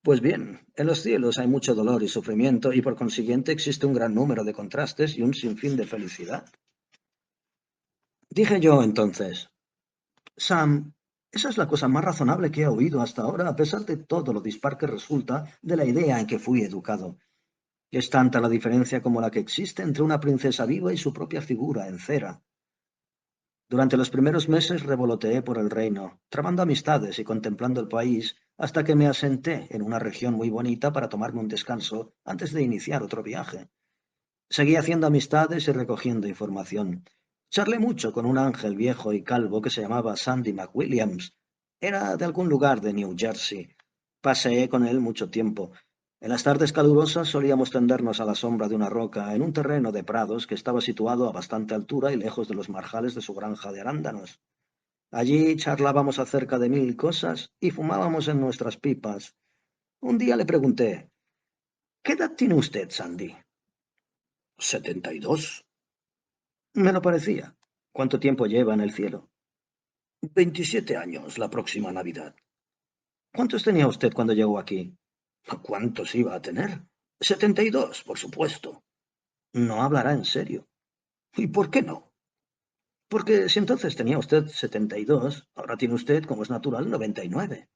Pues bien, en los cielos hay mucho dolor y sufrimiento y por consiguiente existe un gran número de contrastes y un sinfín de felicidad. Dije yo entonces, Sam, esa es la cosa más razonable que he oído hasta ahora, a pesar de todo lo dispar que resulta de la idea en que fui educado. Es tanta la diferencia como la que existe entre una princesa viva y su propia figura en cera. Durante los primeros meses revoloteé por el reino, tramando amistades y contemplando el país, hasta que me asenté en una región muy bonita para tomarme un descanso antes de iniciar otro viaje. Seguí haciendo amistades y recogiendo información. Charlé mucho con un ángel viejo y calvo que se llamaba Sandy McWilliams. Era de algún lugar de New Jersey. Paseé con él mucho tiempo. En las tardes calurosas solíamos tendernos a la sombra de una roca en un terreno de prados que estaba situado a bastante altura y lejos de los marjales de su granja de arándanos. Allí charlábamos acerca de mil cosas y fumábamos en nuestras pipas. Un día le pregunté, ¿qué edad tiene usted, Sandy? 72. Me lo parecía. ¿Cuánto tiempo lleva en el cielo? 27 años la próxima Navidad. ¿Cuántos tenía usted cuando llegó aquí? ¿Cuántos iba a tener? 72, por supuesto. No hablará en serio. ¿Y por qué no? Porque si entonces tenía usted 72, ahora tiene usted, como es natural, 99.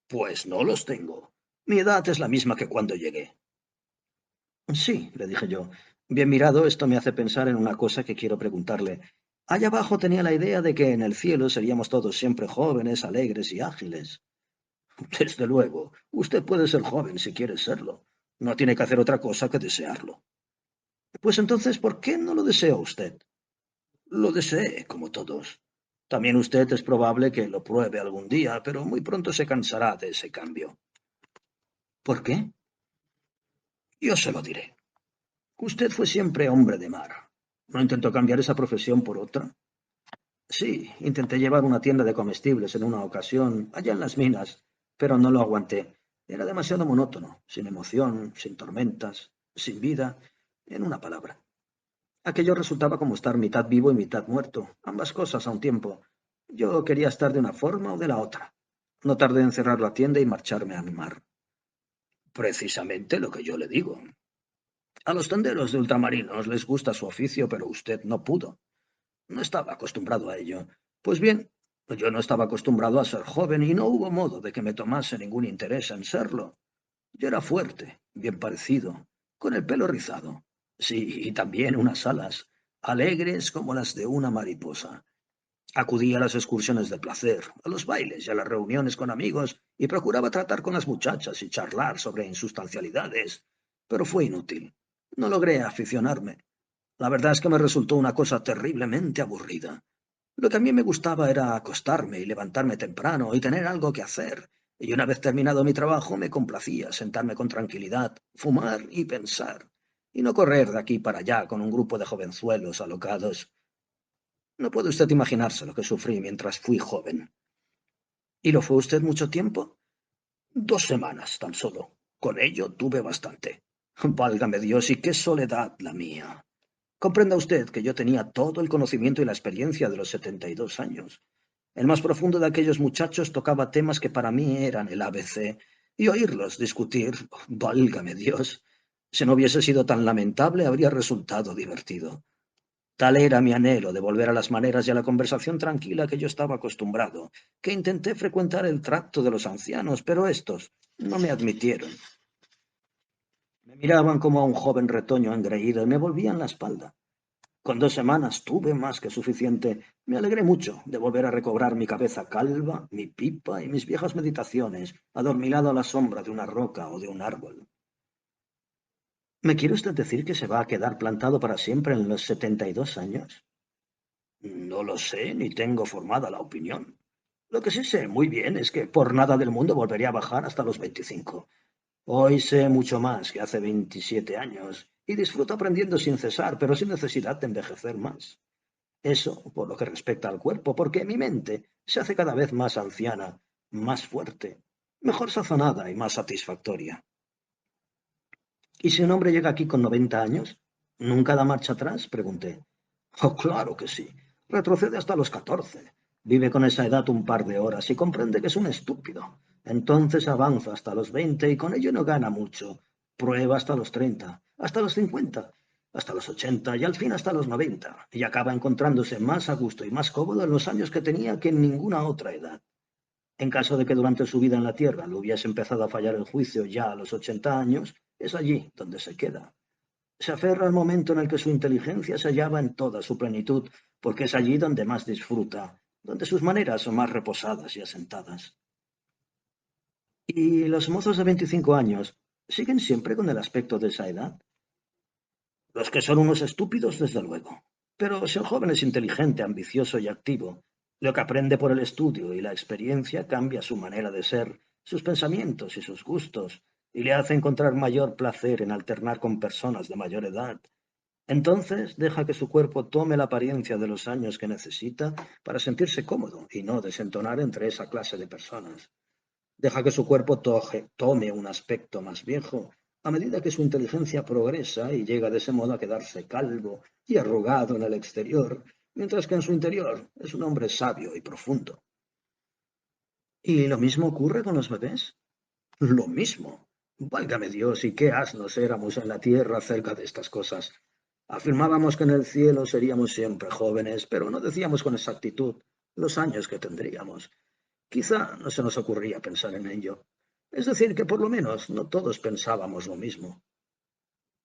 Pues no los tengo. Mi edad es la misma que cuando llegué. Sí, le dije yo. Bien mirado, esto me hace pensar en una cosa que quiero preguntarle. Allá abajo tenía la idea de que en el cielo seríamos todos siempre jóvenes, alegres y ágiles. Desde luego, usted puede ser joven si quiere serlo. No tiene que hacer otra cosa que desearlo. Pues entonces, ¿por qué no lo deseó usted? Lo desee, como todos. También usted es probable que lo pruebe algún día, pero muy pronto se cansará de ese cambio. ¿Por qué? Yo se lo diré. Usted fue siempre hombre de mar. ¿No intentó cambiar esa profesión por otra? Sí, intenté llevar una tienda de comestibles en una ocasión, allá en las minas, pero no lo aguanté. Era demasiado monótono, sin emoción, sin tormentas, sin vida, en una palabra. Aquello resultaba como estar mitad vivo y mitad muerto, ambas cosas a un tiempo. Yo quería estar de una forma o de la otra. No tardé en cerrar la tienda y marcharme a mi mar. Precisamente lo que yo le digo. A los tenderos de ultramarinos les gusta su oficio, pero usted no pudo. No estaba acostumbrado a ello. Pues bien, yo no estaba acostumbrado a ser joven y no hubo modo de que me tomase ningún interés en serlo. Yo era fuerte, bien parecido, con el pelo rizado. Sí, y también unas alas, alegres como las de una mariposa. Acudía a las excursiones de placer, a los bailes y a las reuniones con amigos, y procuraba tratar con las muchachas y charlar sobre insustancialidades. Pero fue inútil. No logré aficionarme. La verdad es que me resultó una cosa terriblemente aburrida. Lo que a mí me gustaba era acostarme y levantarme temprano y tener algo que hacer. Y una vez terminado mi trabajo me complacía sentarme con tranquilidad, fumar y pensar, y no correr de aquí para allá con un grupo de jovenzuelos alocados. No puede usted imaginarse lo que sufrí mientras fui joven. ¿Y lo fue usted mucho tiempo? 2 semanas tan solo. Con ello tuve bastante. Válgame Dios, y qué soledad la mía. Comprenda usted que yo tenía todo el conocimiento y la experiencia de los 72 años. El más profundo de aquellos muchachos tocaba temas que para mí eran el ABC, y oírlos discutir, válgame Dios, si no hubiese sido tan lamentable, habría resultado divertido. Tal era mi anhelo de volver a las maneras y a la conversación tranquila que yo estaba acostumbrado, que intenté frecuentar el tracto de los ancianos, pero éstos no me admitieron. Me miraban como a un joven retoño engreído y me volvían la espalda. Con 2 semanas tuve más que suficiente. Me alegré mucho de volver a recobrar mi cabeza calva, mi pipa y mis viejas meditaciones, adormilado a la sombra de una roca o de un árbol. ¿Me quiere usted decir que se va a quedar plantado para siempre en los 72 años? No lo sé, ni tengo formada la opinión. Lo que sí sé muy bien es que por nada del mundo volvería a bajar hasta los 25. Hoy sé mucho más que hace 27 años y disfruto aprendiendo sin cesar, pero sin necesidad de envejecer más. Eso por lo que respecta al cuerpo, porque mi mente se hace cada vez más anciana, más fuerte, mejor sazonada y más satisfactoria. ¿Y si un hombre llega aquí con 90 años? ¿Nunca da marcha atrás? Pregunté. Oh, claro que sí. Retrocede hasta los 14. Vive con esa edad un par de horas y comprende que es un estúpido. Entonces avanza hasta los 20 y con ello no gana mucho. Prueba hasta los 30, hasta los 50, hasta los 80 y al fin hasta los 90. Y acaba encontrándose más a gusto y más cómodo en los años que tenía que en ninguna otra edad. En caso de que durante su vida en la Tierra le hubiese empezado a fallar el juicio ya a los 80 años, es allí donde se queda. Se aferra al momento en el que su inteligencia se hallaba en toda su plenitud, porque es allí donde más disfruta, donde sus maneras son más reposadas y asentadas. ¿Y los mozos de 25 años siguen siempre con el aspecto de esa edad? Los que son unos estúpidos, desde luego. Pero si el joven es inteligente, ambicioso y activo, lo que aprende por el estudio y la experiencia cambia su manera de ser, sus pensamientos y sus gustos, y le hace encontrar mayor placer en alternar con personas de mayor edad. Entonces deja que su cuerpo tome la apariencia de los años que necesita para sentirse cómodo y no desentonar entre esa clase de personas. Deja que su cuerpo tome un aspecto más viejo a medida que su inteligencia progresa y llega de ese modo a quedarse calvo y arrugado en el exterior, mientras que en su interior es un hombre sabio y profundo. ¿Y lo mismo ocurre con los bebés? Lo mismo. Válgame Dios, y qué asnos éramos en la tierra acerca de estas cosas. Afirmábamos que en el cielo seríamos siempre jóvenes, pero no decíamos con exactitud los años que tendríamos. Quizá no se nos ocurría pensar en ello. Es decir, que por lo menos no todos pensábamos lo mismo.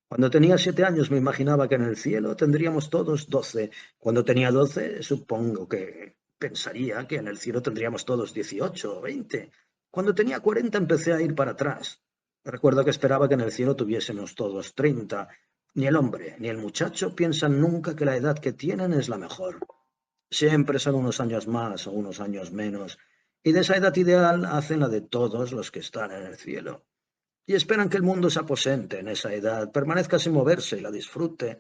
Cuando tenía 7 años me imaginaba que en el cielo tendríamos todos 12. Cuando tenía 12, supongo que pensaría que en el cielo tendríamos todos 18 o 20. Cuando tenía 40 empecé a ir para atrás. Recuerdo que esperaba que en el cielo tuviésemos todos 30. Ni el hombre ni el muchacho piensan nunca que la edad que tienen es la mejor. Siempre son unos años más o unos años menos, y de esa edad ideal hacen la de todos los que están en el cielo. Y esperan que el mundo se aposente en esa edad, permanezca sin moverse y la disfrute.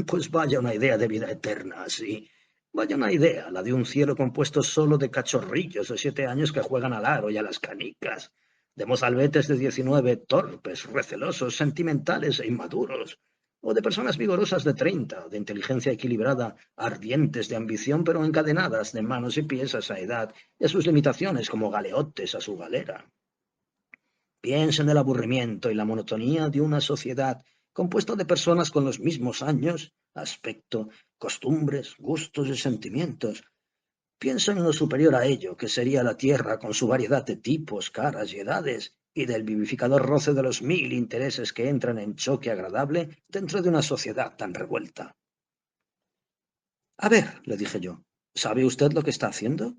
Pues vaya una idea de vida eterna, sí. Vaya una idea, la de un cielo compuesto solo de cachorrillos de 7 años que juegan al aro y a las canicas, de mozalbetes de 19, torpes, recelosos, sentimentales e inmaduros, o de personas vigorosas de 30, de inteligencia equilibrada, ardientes de ambición, pero encadenadas de manos y pies a esa edad y a sus limitaciones como galeotes a su galera. Piensa en el aburrimiento y la monotonía de una sociedad compuesta de personas con los mismos años, aspecto, costumbres, gustos y sentimientos. Piensa en lo superior a ello, que sería la Tierra con su variedad de tipos, caras y edades, y del vivificador roce de los mil intereses que entran en choque agradable dentro de una sociedad tan revuelta. A ver, le dije yo, ¿sabe usted lo que está haciendo?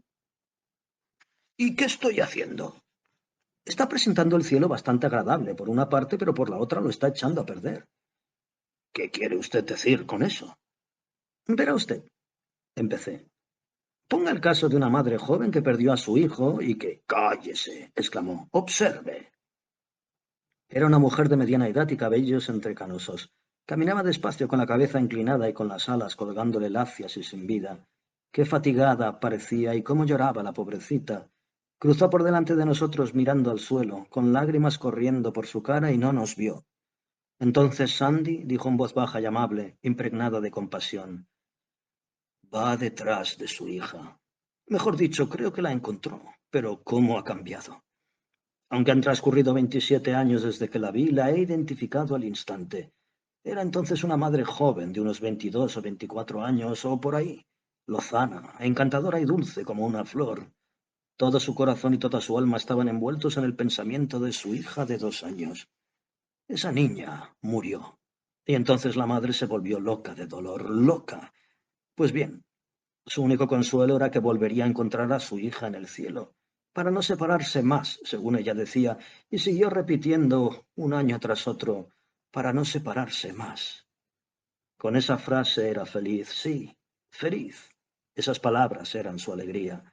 ¿Y qué estoy haciendo? Está presentando el cielo bastante agradable por una parte, pero por la otra lo está echando a perder. ¿Qué quiere usted decir con eso? Verá usted, empecé. Ponga el caso de una madre joven que perdió a su hijo y que... Cállese, exclamó. Observe. Era una mujer de mediana edad y cabellos entrecanosos. Caminaba despacio con la cabeza inclinada y con las alas colgándole lacias y sin vida. Qué fatigada parecía y cómo lloraba la pobrecita. Cruzó por delante de nosotros mirando al suelo, con lágrimas corriendo por su cara y no nos vio. Entonces Sandy dijo en voz baja y amable, impregnada de compasión. Va detrás de su hija. Mejor dicho, creo que la encontró, pero ¿cómo ha cambiado? Aunque han transcurrido 27 años desde que la vi, la he identificado al instante. Era entonces una madre joven de unos 22 o 24 años o por ahí, lozana, encantadora y dulce como una flor. Todo su corazón y toda su alma estaban envueltos en el pensamiento de su hija de 2 años. Esa niña murió. Y entonces la madre se volvió loca de dolor, loca. Pues bien, su único consuelo era que volvería a encontrar a su hija en el cielo, para no separarse más, según ella decía, y siguió repitiendo un año tras otro, para no separarse más. Con esa frase era feliz, sí, feliz. Esas palabras eran su alegría.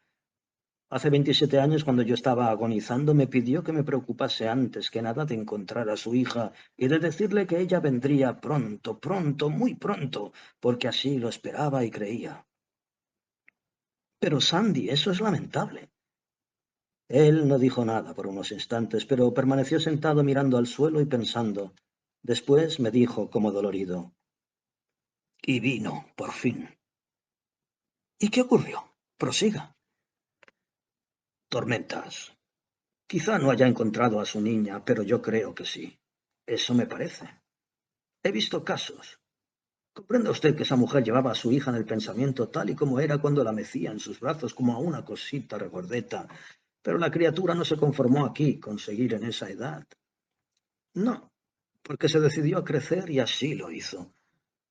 Hace 27 años, cuando yo estaba agonizando, me pidió que me preocupase antes que nada de encontrar a su hija y de decirle que ella vendría pronto, pronto, muy pronto, porque así lo esperaba y creía. Pero Sandy, eso es lamentable. Él no dijo nada por unos instantes, pero permaneció sentado mirando al suelo y pensando. Después me dijo, como dolorido, y vino, por fin. ¿Y qué ocurrió? Prosiga. Tormentas. Quizá no haya encontrado a su niña, pero yo creo que sí. Eso me parece. He visto casos. Comprenda usted que esa mujer llevaba a su hija en el pensamiento tal y como era cuando la mecía en sus brazos como a una cosita regordeta, pero la criatura no se conformó aquí con seguir en esa edad. No, porque se decidió a crecer y así lo hizo.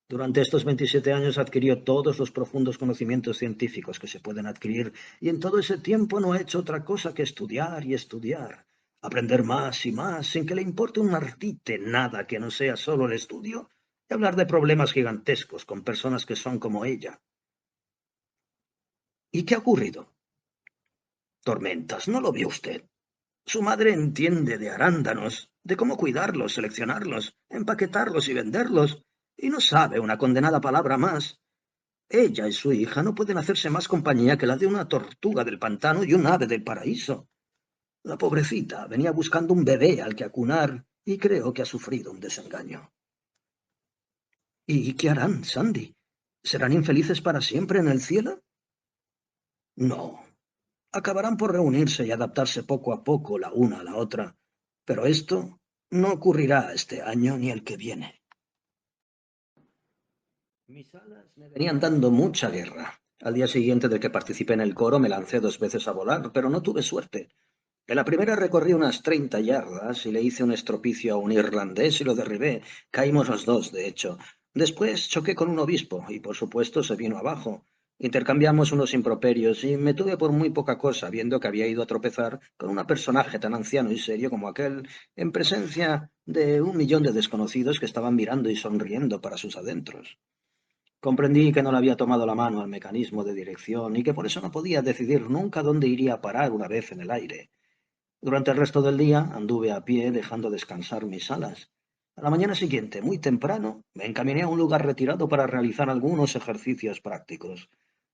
Durante estos 27 años adquirió todos los profundos conocimientos científicos que se pueden adquirir y en todo ese tiempo no ha hecho otra cosa que estudiar y estudiar, aprender más y más sin que le importe un ardite nada que no sea solo el estudio y hablar de problemas gigantescos con personas que son como ella. ¿Y qué ha ocurrido? Tormentas, ¿no lo vio usted? Su madre entiende de arándanos, de cómo cuidarlos, seleccionarlos, empaquetarlos y venderlos, y no sabe una condenada palabra más. Ella y su hija no pueden hacerse más compañía que la de una tortuga del pantano y un ave del paraíso. La pobrecita venía buscando un bebé al que acunar y creo que ha sufrido un desengaño. ¿Y qué harán, Sandy? ¿Serán infelices para siempre en el cielo? No. Acabarán por reunirse y adaptarse poco a poco la una a la otra. Pero esto no ocurrirá este año ni el que viene. Mis alas me venían dando mucha guerra. Al día siguiente del que participé en el coro me lancé 2 veces a volar, pero no tuve suerte. En la primera recorrí unas 30 yardas y le hice un estropicio a un irlandés y lo derribé. Caímos los dos, de hecho. Después choqué con un obispo y, por supuesto, se vino abajo. Intercambiamos unos improperios y me tuve por muy poca cosa, viendo que había ido a tropezar con un personaje tan anciano y serio como aquel, en presencia de 1 millón de desconocidos que estaban mirando y sonriendo para sus adentros. Comprendí que no le había tomado la mano al mecanismo de dirección y que por eso no podía decidir nunca dónde iría a parar una vez en el aire. Durante el resto del día anduve a pie dejando descansar mis alas. A la mañana siguiente, muy temprano, me encaminé a un lugar retirado para realizar algunos ejercicios prácticos.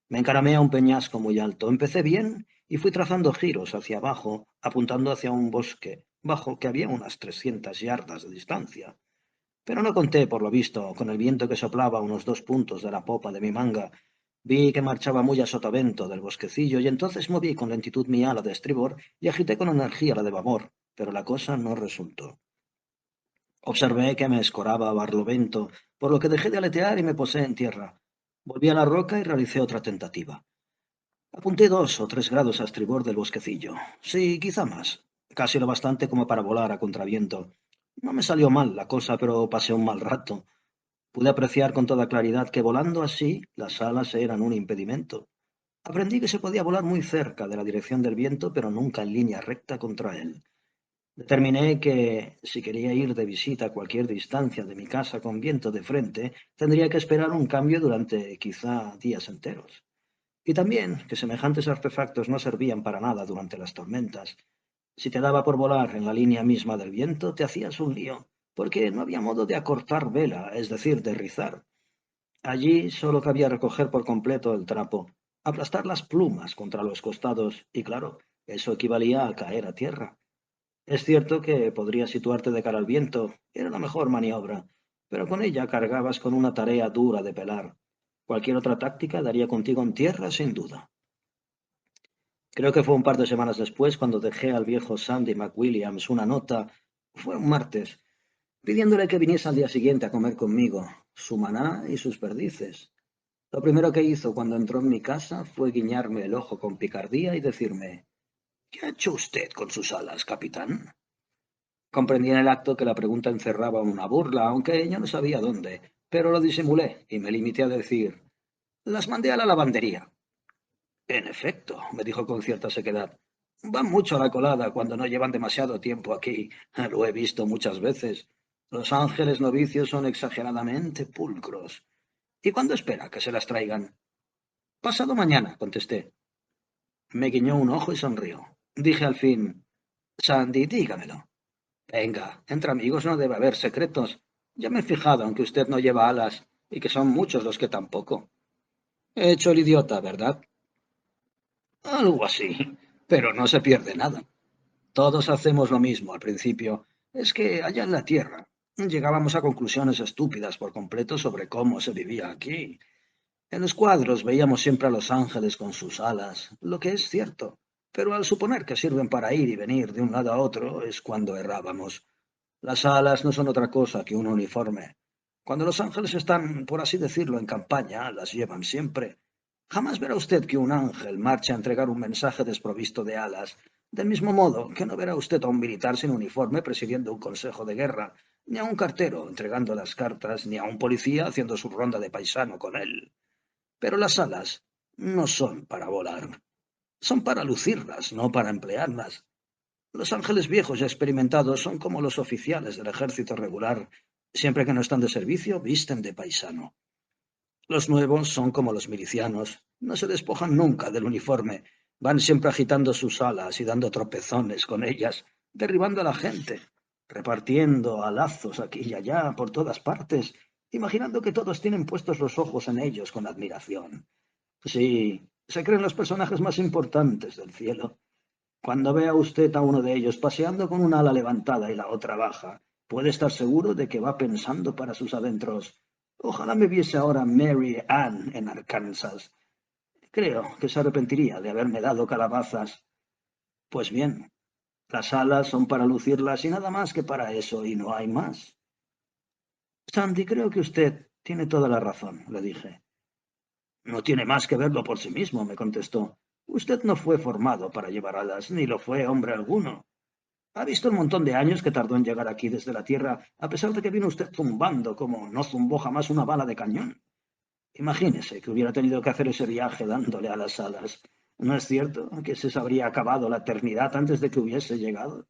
Me encaramé a un peñasco muy alto. Empecé bien y fui trazando giros hacia abajo, apuntando hacia un bosque bajo que había unas 300 yardas de distancia. Pero no conté, por lo visto, con el viento que soplaba a unos 2 puntos de la popa de mi manga. Vi que marchaba muy a sotavento del bosquecillo y entonces moví con lentitud mi ala de estribor y agité con energía la de babor, pero la cosa no resultó. Observé que me escoraba barlovento, por lo que dejé de aletear y me posé en tierra. Volví a la roca y realicé otra tentativa. Apunté 2 o 3 grados a estribor del bosquecillo. Sí, quizá más. Casi lo bastante como para volar a contraviento. No me salió mal la cosa, pero pasé un mal rato. Pude apreciar con toda claridad que volando así las alas eran un impedimento. Aprendí que se podía volar muy cerca de la dirección del viento, pero nunca en línea recta contra él. Determiné que, si quería ir de visita a cualquier distancia de mi casa con viento de frente, tendría que esperar un cambio durante quizá días enteros. Y también que semejantes artefactos no servían para nada durante las tormentas. Si te daba por volar en la línea misma del viento, te hacías un lío, porque no había modo de acortar vela, es decir, de rizar. Allí solo cabía recoger por completo el trapo, aplastar las plumas contra los costados, y claro, eso equivalía a caer a tierra. Es cierto que podrías situarte de cara al viento, era la mejor maniobra, pero con ella cargabas con una tarea dura de pelar. Cualquier otra táctica daría contigo en tierra, sin duda. Creo que fue un par de semanas después cuando dejé al viejo Sandy McWilliams una nota, fue un martes, pidiéndole que viniese al día siguiente a comer conmigo, su maná y sus perdices. Lo primero que hizo cuando entró en mi casa fue guiñarme el ojo con picardía y decirme: ¿Qué ha hecho usted con sus alas, capitán? Comprendí en el acto que la pregunta encerraba una burla, aunque yo no sabía dónde, pero lo disimulé y me limité a decir: las mandé a la lavandería. En efecto, me dijo con cierta sequedad, van mucho a la colada cuando no llevan demasiado tiempo aquí. Lo he visto muchas veces. Los ángeles novicios son exageradamente pulcros. ¿Y cuándo espera que se las traigan? Pasado mañana, contesté. Me guiñó un ojo y sonrió. Dije al fin: Sandy, dígamelo. Venga, entre amigos no debe haber secretos. Ya me he fijado en que usted no lleva alas y que son muchos los que tampoco. He hecho el idiota, ¿verdad? Algo así, pero no se pierde nada. Todos hacemos lo mismo al principio. Es que allá en la Tierra llegábamos a conclusiones estúpidas por completo sobre cómo se vivía aquí. En los cuadros veíamos siempre a los ángeles con sus alas, lo que es cierto, pero al suponer que sirven para ir y venir de un lado a otro es cuando errábamos. Las alas no son otra cosa que un uniforme. Cuando los ángeles están, por así decirlo, en campaña, las llevan siempre. Jamás verá usted que un ángel marche a entregar un mensaje desprovisto de alas, del mismo modo que no verá usted a un militar sin uniforme presidiendo un consejo de guerra, ni a un cartero entregando las cartas, ni a un policía haciendo su ronda de paisano con él. Pero las alas no son para volar, son para lucirlas, no para emplearlas. Los ángeles viejos y experimentados son como los oficiales del ejército regular. Siempre que no están de servicio, visten de paisano. Los nuevos son como los milicianos. No se despojan nunca del uniforme. Van siempre agitando sus alas y dando tropezones con ellas, derribando a la gente, repartiendo alazos aquí y allá por todas partes, imaginando que todos tienen puestos los ojos en ellos con admiración. Sí, se creen los personajes más importantes del cielo. Cuando vea usted a uno de ellos paseando con una ala levantada y la otra baja, puede estar seguro de que va pensando para sus adentros: ojalá me viese ahora Mary Ann en Arkansas. Creo que se arrepentiría de haberme dado calabazas. Pues bien, las alas son para lucirlas y nada más que para eso, y no hay más. Sandy, creo que usted tiene toda la razón, le dije. No tiene más que verlo por sí mismo, me contestó. Usted no fue formado para llevar alas, ni lo fue hombre alguno. ¿Ha visto el montón de años que tardó en llegar aquí desde la Tierra, a pesar de que vino usted zumbando como no zumbó jamás una bala de cañón? Imagínese que hubiera tenido que hacer ese viaje dándole a las alas. ¿No es cierto que se habría acabado la eternidad antes de que hubiese llegado?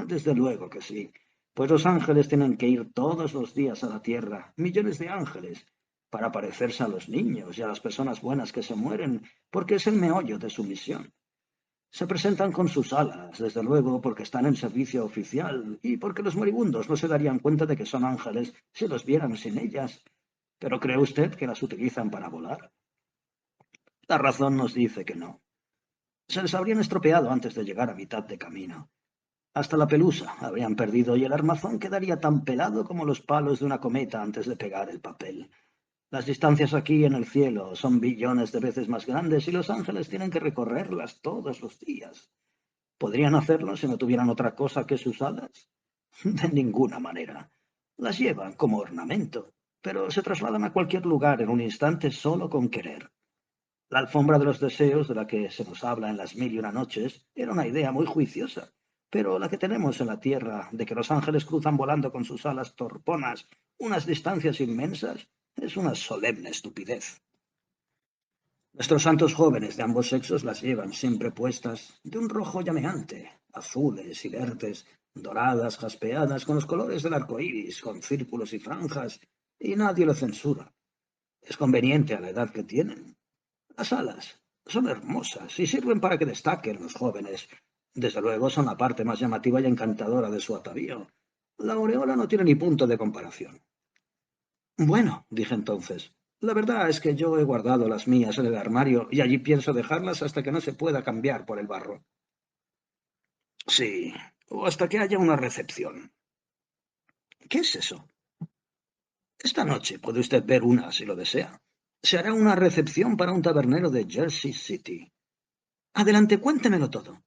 Desde luego que sí, pues los ángeles tienen que ir todos los días a la tierra, millones de ángeles, para parecerse a los niños y a las personas buenas que se mueren, porque es el meollo de su misión. Se presentan con sus alas, desde luego, porque están en servicio oficial y porque los moribundos no se darían cuenta de que son ángeles si los vieran sin ellas. ¿Pero cree usted que las utilizan para volar? La razón nos dice que no. Se les habrían estropeado antes de llegar a mitad de camino. Hasta la pelusa habrían perdido y el armazón quedaría tan pelado como los palos de una cometa antes de pegar el papel. Las distancias aquí en el cielo son billones de veces más grandes y los ángeles tienen que recorrerlas todos los días. ¿Podrían hacerlo si no tuvieran otra cosa que sus alas? De ninguna manera. Las llevan como ornamento, pero se trasladan a cualquier lugar en un instante solo con querer. La alfombra de los deseos, de la que se nos habla en las mil y una noches, era una idea muy juiciosa, pero la que tenemos en la tierra, de que los ángeles cruzan volando con sus alas torponas unas distancias inmensas, es una solemne estupidez. Nuestros santos jóvenes de ambos sexos las llevan siempre puestas de un rojo llameante, azules y verdes, doradas, jaspeadas, con los colores del arco iris, con círculos y franjas, y nadie lo censura. Es conveniente a la edad que tienen. Las alas son hermosas y sirven para que destaquen los jóvenes. Desde luego son la parte más llamativa y encantadora de su atavío. La aureola no tiene ni punto de comparación. Bueno, dije entonces, la verdad es que yo he guardado las mías en el armario y allí pienso dejarlas hasta que no se pueda cambiar por el barro. Sí, o hasta que haya una recepción. ¿Qué es eso? Esta noche puede usted ver una si lo desea. Se hará una recepción para un tabernero de Jersey City. Adelante, cuéntemelo todo.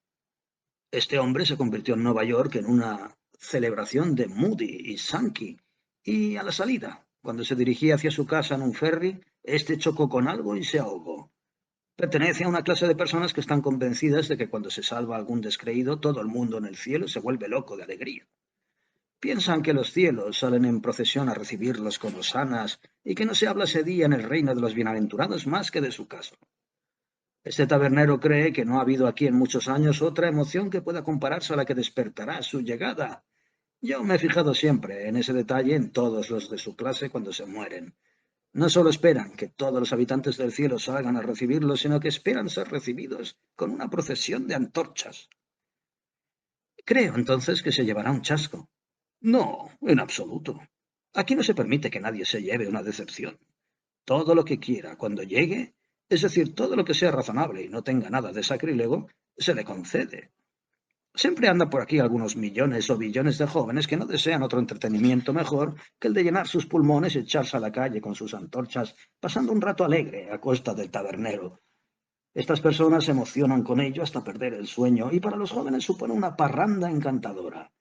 Este hombre se convirtió en Nueva York en una celebración de Moody y Sankey, y a la salida, cuando se dirigía hacia su casa en un ferry, este chocó con algo y se ahogó. Pertenece a una clase de personas que están convencidas de que cuando se salva a algún descreído, todo el mundo en el cielo se vuelve loco de alegría. Piensan que los cielos salen en procesión a recibirlos con hosanas y que no se habla ese día en el reino de los bienaventurados más que de su caso. Este tabernero cree que no ha habido aquí en muchos años otra emoción que pueda compararse a la que despertará su llegada. Yo me he fijado siempre en ese detalle en todos los de su clase cuando se mueren. No solo esperan que todos los habitantes del cielo salgan a recibirlos, sino que esperan ser recibidos con una procesión de antorchas. Creo entonces que se llevará un chasco. No, en absoluto. Aquí no se permite que nadie se lleve una decepción. Todo lo que quiera cuando llegue, es decir, todo lo que sea razonable y no tenga nada de sacrílego, se le concede. Siempre anda por aquí algunos millones o billones de jóvenes que no desean otro entretenimiento mejor que el de llenar sus pulmones y echarse a la calle con sus antorchas, pasando un rato alegre a costa del tabernero. Estas personas se emocionan con ello hasta perder el sueño y para los jóvenes supone una parranda encantadora.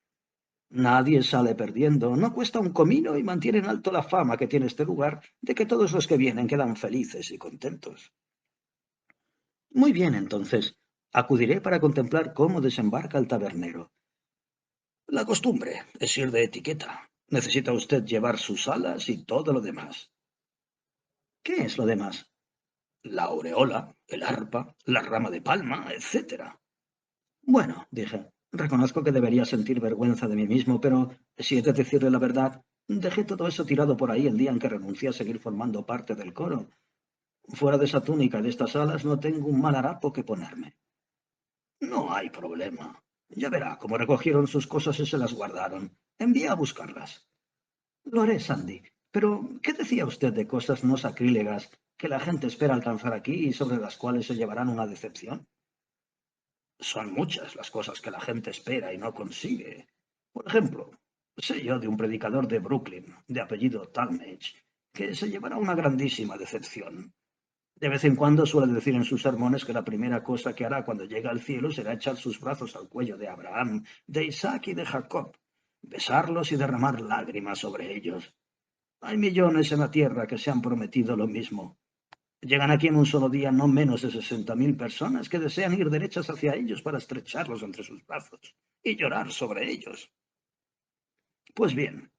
Nadie sale perdiendo, no cuesta un comino y mantiene en alto la fama que tiene este lugar de que todos los que vienen quedan felices y contentos. Muy bien, entonces, acudiré para contemplar cómo desembarca el tabernero. La costumbre es ir de etiqueta. Necesita usted llevar sus alas y todo lo demás. ¿Qué es lo demás? La aureola, el arpa, la rama de palma, etcétera. Bueno, dije, reconozco que debería sentir vergüenza de mí mismo, pero si he de decirle la verdad, dejé todo eso tirado por ahí el día en que renuncié a seguir formando parte del coro. Fuera de esa túnica y de estas alas no tengo un mal harapo que ponerme. No hay problema. Ya verá cómo recogieron sus cosas y se las guardaron. Envía a buscarlas. Lo haré, Sandy. Pero, ¿qué decía usted de cosas no sacrílegas que la gente espera alcanzar aquí y sobre las cuales se llevarán una decepción? Son muchas las cosas que la gente espera y no consigue. Por ejemplo, sé yo de un predicador de Brooklyn, de apellido Talmage, que se llevará una grandísima decepción. De vez en cuando suele decir en sus sermones que la primera cosa que hará cuando llegue al cielo será echar sus brazos al cuello de Abraham, de Isaac y de Jacob, besarlos y derramar lágrimas sobre ellos. Hay millones en la tierra que se han prometido lo mismo. Llegan aquí en un solo día no menos de 60.000 personas que desean ir derechas hacia ellos para estrecharlos entre sus brazos y llorar sobre ellos. Pues bien,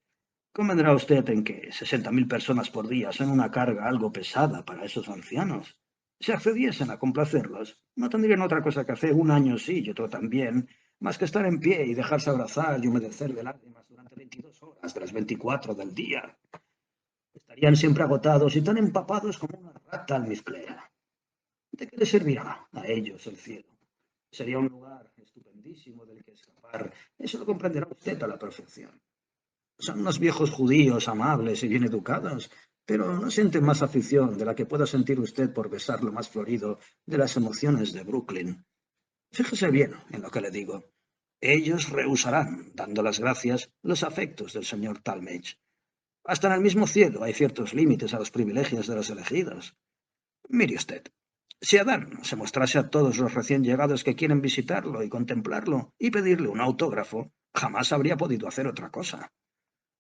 Convendrá usted en que 60.000 personas por día son una carga algo pesada para esos ancianos. Si accediesen a complacerlos, no tendrían otra cosa que hacer un año sí y otro también, más que estar en pie y dejarse abrazar y humedecer de lágrimas durante 22 horas de las 24 del día. Estarían siempre agotados y tan empapados como una rata almizclera. ¿De qué les servirá a ellos el cielo? Sería un lugar estupendísimo del que escapar. Eso lo comprenderá usted a la perfección. Son unos viejos judíos amables y bien educados, pero no sienten más afición de la que pueda sentir usted por besar lo más florido de las emociones de Brooklyn. Fíjese bien en lo que le digo. Ellos rehusarán, dando las gracias, los afectos del señor Talmage. Hasta en el mismo cielo hay ciertos límites a los privilegios de los elegidos. Mire usted, si Adán se mostrase a todos los recién llegados que quieren visitarlo y contemplarlo y pedirle un autógrafo, jamás habría podido hacer otra cosa.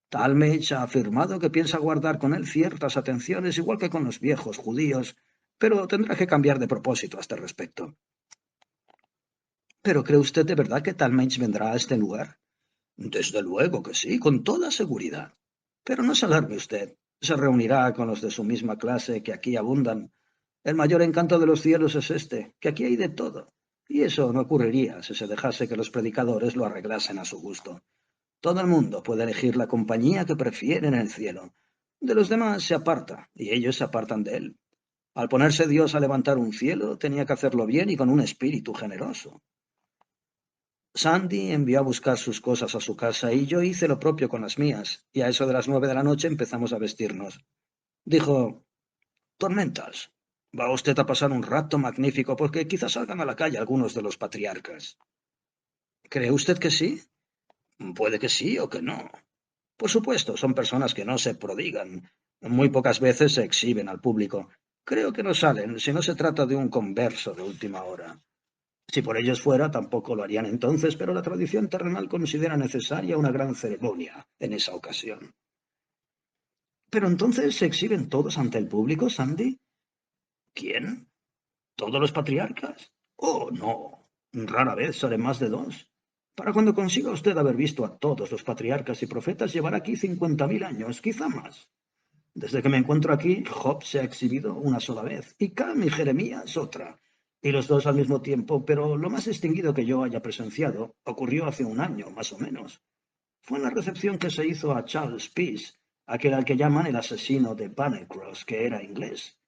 Talmage ha afirmado que piensa guardar con él ciertas atenciones, igual que con los viejos judíos, pero tendrá que cambiar de propósito a este respecto. ¿Pero cree usted de verdad que Talmage vendrá a este lugar? Desde luego que sí, con toda seguridad. Pero no se alarme usted. Se reunirá con los de su misma clase que aquí abundan. El mayor encanto de los cielos es este, que aquí hay de todo. Y eso no ocurriría si se dejase que los predicadores lo arreglasen a su gusto. Todo el mundo puede elegir la compañía que prefiere en el cielo. De los demás se aparta, y ellos se apartan de él. Al ponerse Dios a levantar un cielo, tenía que hacerlo bien y con un espíritu generoso. Sandy envió a buscar sus cosas a su casa y yo hice lo propio con las mías, y a eso de las 9 de la noche empezamos a vestirnos. Dijo, Tormentas, va usted a pasar un rato magnífico porque quizás salgan a la calle algunos de los patriarcas. ¿Cree usted que sí? Puede que sí o que no. Por supuesto, son personas que no se prodigan. Muy pocas veces se exhiben al público. Creo que no salen si no se trata de un converso de última hora. Si por ellos fuera, tampoco lo harían entonces, pero la tradición terrenal considera necesaria una gran ceremonia en esa ocasión. ¿Pero entonces se exhiben todos ante el público, Sandy? ¿Quién? ¿Todos los patriarcas? Oh, no. Rara vez salen más de dos. Para cuando consiga usted haber visto a todos los patriarcas y profetas, llevará aquí 50.000 años, quizá más. Desde que me encuentro aquí, Job se ha exhibido una sola vez, y Cam y Jeremías otra, y los dos al mismo tiempo, pero lo más distinguido que yo haya presenciado ocurrió hace un año, más o menos. Fue en la recepción que se hizo a Charles Peace, aquel al que llaman el asesino de Bannercross, que era inglés.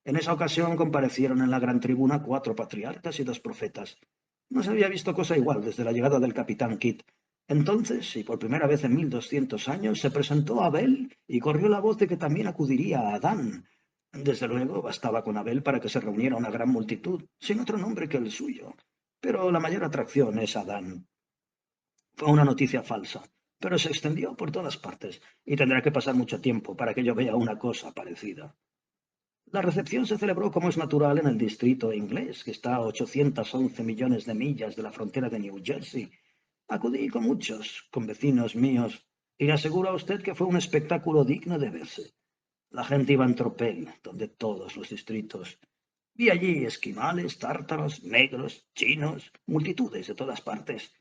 En esa ocasión comparecieron en la gran tribuna 4 patriarcas y 2 profetas. No se había visto cosa igual desde la llegada del capitán Kidd. Entonces, y por primera vez en 1200 años, se presentó Abel y corrió la voz de que también acudiría a Adán. Desde luego, bastaba con Abel para que se reuniera una gran multitud, sin otro nombre que el suyo. Pero la mayor atracción es Adán. Fue una noticia falsa, pero se extendió por todas partes, y tendrá que pasar mucho tiempo para que yo vea una cosa parecida. La recepción se celebró como es natural en el distrito inglés, que está a 811 millones de millas de la frontera de New Jersey. Acudí con muchos, con vecinos míos, y le aseguro a usted que fue un espectáculo digno de verse. La gente iba en tropel, donde todos los distritos. Vi allí esquimales, tártaros, negros, chinos, multitudes de todas partes.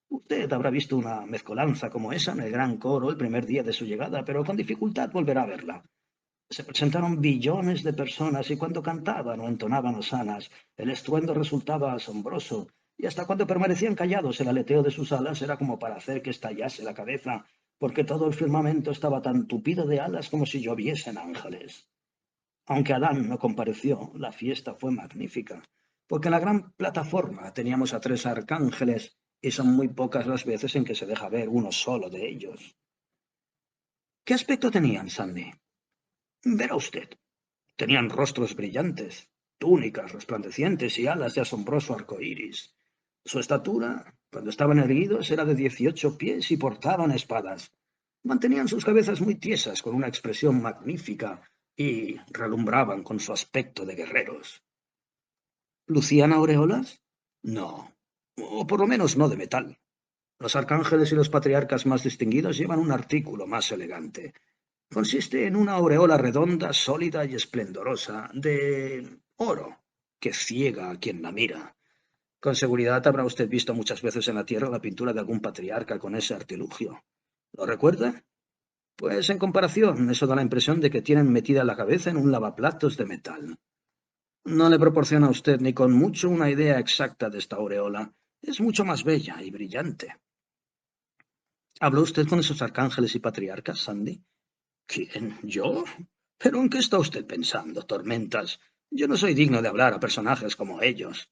Usted habrá visto una mezcolanza como esa en el gran coro el primer día de su llegada, pero con dificultad volverá a verla. Se presentaron billones de personas y cuando cantaban o entonaban hosanas, el estruendo resultaba asombroso, y hasta cuando permanecían callados el aleteo de sus alas era como para hacer que estallase la cabeza, porque todo el firmamento estaba tan tupido de alas como si lloviesen ángeles. Aunque Adán no compareció, la fiesta fue magnífica, porque en la gran plataforma teníamos a 3 arcángeles, y son muy pocas las veces en que se deja ver uno solo de ellos. ¿Qué aspecto tenían, Sandy? Verá usted. Tenían rostros brillantes, túnicas resplandecientes y alas de asombroso arco iris. Su estatura, cuando estaban erguidos, era de 18 pies y portaban espadas. Mantenían sus cabezas muy tiesas, con una expresión magnífica, y relumbraban con su aspecto de guerreros. ¿Lucían aureolas? No, o por lo menos no de metal. Los arcángeles y los patriarcas más distinguidos llevan un artículo más elegante. Consiste en una aureola redonda, sólida y esplendorosa, de oro, que ciega a quien la mira. Con seguridad habrá usted visto muchas veces en la tierra la pintura de algún patriarca con ese artilugio. ¿Lo recuerda? Pues en comparación, eso da la impresión de que tienen metida la cabeza en un lavaplatos de metal. No le proporciona a usted ni con mucho una idea exacta de esta aureola. Es mucho más bella y brillante. ¿Habló usted con esos arcángeles y patriarcas, Sandy? ¿Quién? ¿Yo? ¿Pero en qué está usted pensando, Tormentas? Yo no soy digno de hablar a personajes como ellos.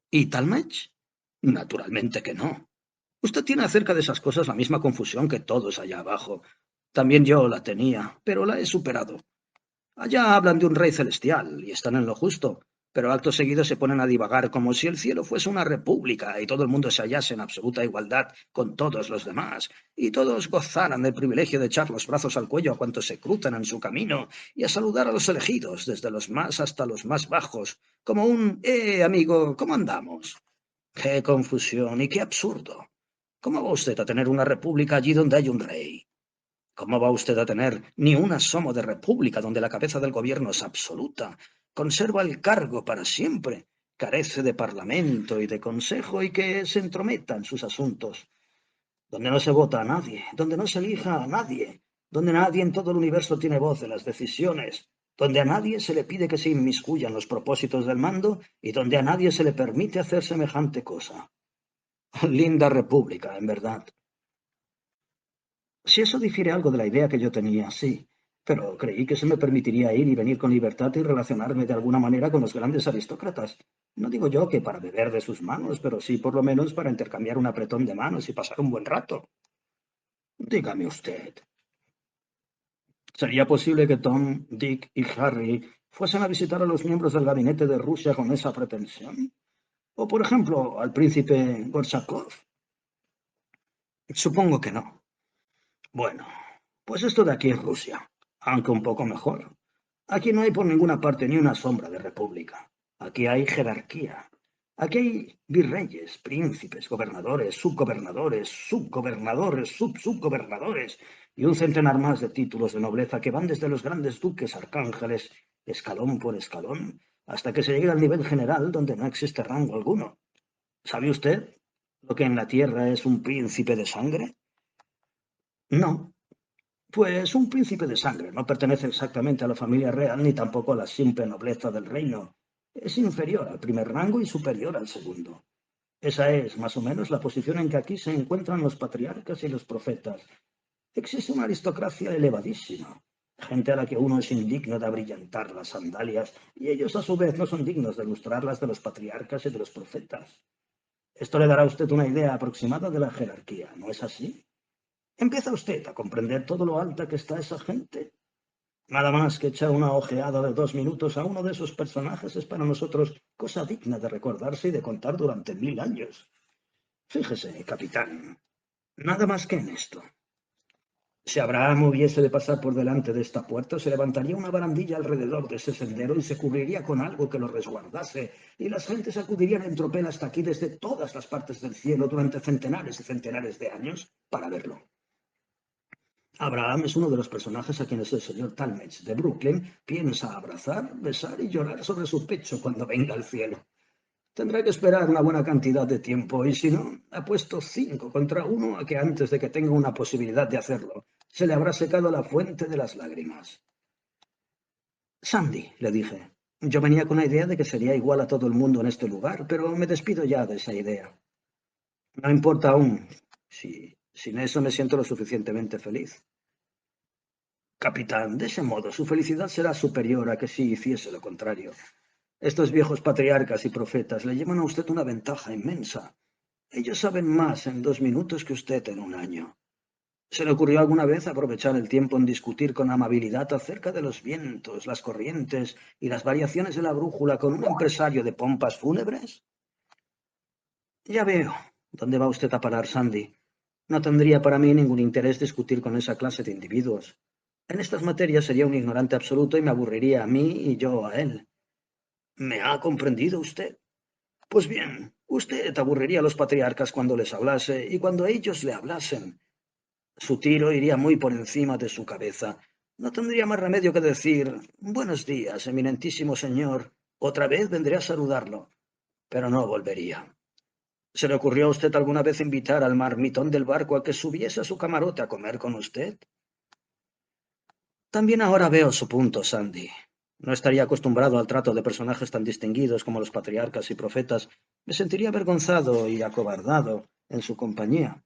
¿Y Talmage? Naturalmente que no. Usted tiene acerca de esas cosas la misma confusión que todos allá abajo. También yo la tenía, pero la he superado. Allá hablan de un rey celestial y están en lo justo, pero acto seguido se ponen a divagar como si el cielo fuese una república y todo el mundo se hallase en absoluta igualdad con todos los demás, y todos gozaran del privilegio de echar los brazos al cuello a cuantos se cruzan en su camino y a saludar a los elegidos, desde los más hasta los más bajos, como un amigo, ¿cómo andamos? ¡Qué confusión y qué absurdo! ¿Cómo va usted a tener una república allí donde hay un rey? ¿Cómo va usted a tener ni un asomo de república donde la cabeza del gobierno es absoluta, conserva el cargo para siempre, carece de parlamento y de consejo y que se entrometa en sus asuntos, donde no se vota a nadie, donde no se elija a nadie, donde nadie en todo el universo tiene voz en las decisiones, donde a nadie se le pide que se inmiscuya en los propósitos del mando y donde a nadie se le permite hacer semejante cosa? Linda república, en verdad. Si eso difiere algo de la idea que yo tenía, sí, pero creí que se me permitiría ir y venir con libertad y relacionarme de alguna manera con los grandes aristócratas. No digo yo que para beber de sus manos, pero sí por lo menos para intercambiar un apretón de manos y pasar un buen rato. Dígame usted, ¿sería posible que Tom, Dick y Harry fuesen a visitar a los miembros del gabinete de Rusia con esa pretensión? O, por ejemplo, al príncipe Gorchakov. Supongo que no. Bueno, pues esto de aquí es Rusia, aunque un poco mejor. Aquí no hay por ninguna parte ni una sombra de república. Aquí hay jerarquía. Aquí hay virreyes, príncipes, gobernadores, subgobernadores, subgobernadores, subsubgobernadores y un centenar más de títulos de nobleza que van desde los grandes duques arcángeles, escalón por escalón, hasta que se llegue al nivel general donde no existe rango alguno. ¿Sabe usted lo que en la tierra es un príncipe de sangre? No. Pues un príncipe de sangre no pertenece exactamente a la familia real ni tampoco a la simple nobleza del reino. Es inferior al primer rango y superior al segundo. Esa es, más o menos, la posición en que aquí se encuentran los patriarcas y los profetas. Existe una aristocracia elevadísima, gente a la que uno es indigno de abrillantar las sandalias, y ellos a su vez no son dignos de lustrar las de los patriarcas y de los profetas. Esto le dará a usted una idea aproximada de la jerarquía, ¿no es así? ¿Empieza usted a comprender todo lo alta que está esa gente? Nada más que echar una ojeada de 2 minutos a uno de esos personajes es para nosotros cosa digna de recordarse y de contar durante 1000 años. Fíjese, capitán, nada más que en esto. Si Abraham hubiese de pasar por delante de esta puerta, se levantaría una barandilla alrededor de ese sendero y se cubriría con algo que lo resguardase, y las gentes acudirían en tropel hasta aquí desde todas las partes del cielo durante centenares y centenares de años para verlo. Abraham es uno de los personajes a quienes el señor Talmage de Brooklyn piensa abrazar, besar y llorar sobre su pecho cuando venga al cielo. Tendrá que esperar una buena cantidad de tiempo y si no, apuesto 5 contra 1 a que antes de que tenga una posibilidad de hacerlo, se le habrá secado la fuente de las lágrimas. Sandy, le dije, yo venía con la idea de que sería igual a todo el mundo en este lugar, pero me despido ya de esa idea. No importa aún, si sin eso me siento lo suficientemente feliz. Capitán, de ese modo su felicidad será superior a que si hiciese lo contrario. Estos viejos patriarcas y profetas le llevan a usted una ventaja inmensa. Ellos saben más en 2 minutos que usted en un año. ¿Se le ocurrió alguna vez aprovechar el tiempo en discutir con amabilidad acerca de los vientos, las corrientes y las variaciones de la brújula con un empresario de pompas fúnebres? Ya veo. ¿Dónde va usted a parar, Sandy? No tendría para mí ningún interés discutir con esa clase de individuos. En estas materias sería un ignorante absoluto y me aburriría a mí y yo a él. ¿Me ha comprendido usted? Pues bien, usted aburriría a los patriarcas cuando les hablase y cuando ellos le hablasen. Su tiro iría muy por encima de su cabeza. No tendría más remedio que decir, buenos días, eminentísimo señor, otra vez vendré a saludarlo, pero no volvería. ¿Se le ocurrió a usted alguna vez invitar al marmitón del barco a que subiese a su camarote a comer con usted? También ahora veo su punto, Sandy. No estaría acostumbrado al trato de personajes tan distinguidos como los patriarcas y profetas. Me sentiría avergonzado y acobardado en su compañía,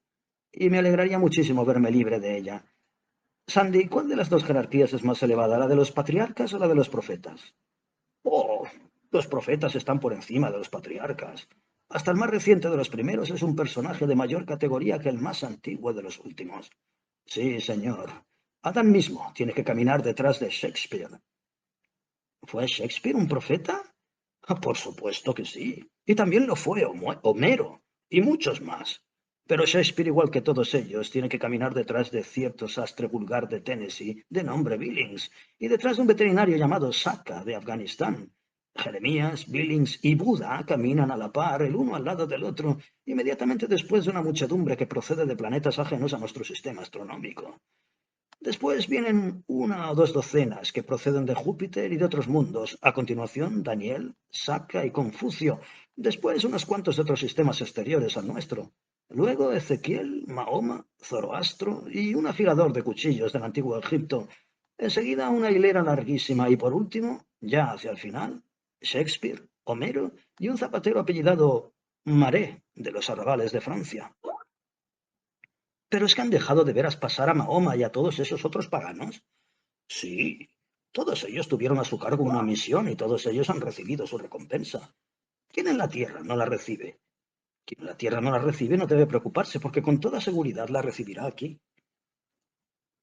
y me alegraría muchísimo verme libre de ella. Sandy, ¿cuál de las dos jerarquías es más elevada, la de los patriarcas o la de los profetas? Oh, los profetas están por encima de los patriarcas. Hasta el más reciente de los primeros es un personaje de mayor categoría que el más antiguo de los últimos. Sí, señor. Adán mismo tiene que caminar detrás de Shakespeare. ¿Fue Shakespeare un profeta? Ah, por supuesto que sí. Y también lo fue Homero y muchos más. Pero Shakespeare, igual que todos ellos, tiene que caminar detrás de cierto sastre vulgar de Tennessee, de nombre Billings, y detrás de un veterinario llamado Saka, de Afganistán. Jeremías, Billings y Buda caminan a la par, el uno al lado del otro, inmediatamente después de una muchedumbre que procede de planetas ajenos a nuestro sistema astronómico. Después vienen una o dos docenas que proceden de Júpiter y de otros mundos. A continuación, Daniel, Saka y Confucio. Después, unos cuantos de otros sistemas exteriores al nuestro. Luego, Ezequiel, Mahoma, Zoroastro y un afilador de cuchillos del antiguo Egipto. Enseguida, una hilera larguísima. Y por último, ya hacia el final, Shakespeare, Homero y un zapatero apellidado Maré de los arrabales de Francia. Pero es que han dejado de veras pasar a Mahoma y a todos esos otros paganos. Sí, todos ellos tuvieron a su cargo una misión y todos ellos han recibido su recompensa. ¿Quién en la tierra no la recibe? Quien en la tierra no la recibe no debe preocuparse porque con toda seguridad la recibirá aquí.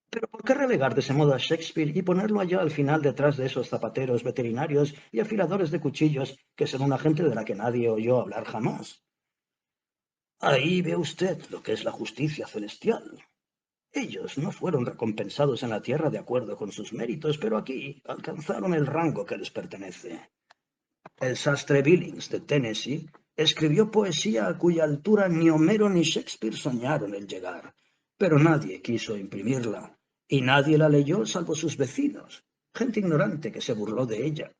Pero ¿por qué relegar de ese modo a Shakespeare y ponerlo allá al final detrás de esos zapateros, veterinarios y afiladores de cuchillos que son una gente de la que nadie oyó hablar jamás? Ahí ve usted lo que es la justicia celestial. Ellos no fueron recompensados en la tierra de acuerdo con sus méritos, pero aquí alcanzaron el rango que les pertenece. El sastre Billings de Tennessee escribió poesía a cuya altura ni Homero ni Shakespeare soñaron en llegar, pero nadie quiso imprimirla, y nadie la leyó salvo sus vecinos, gente ignorante que se burló de ella.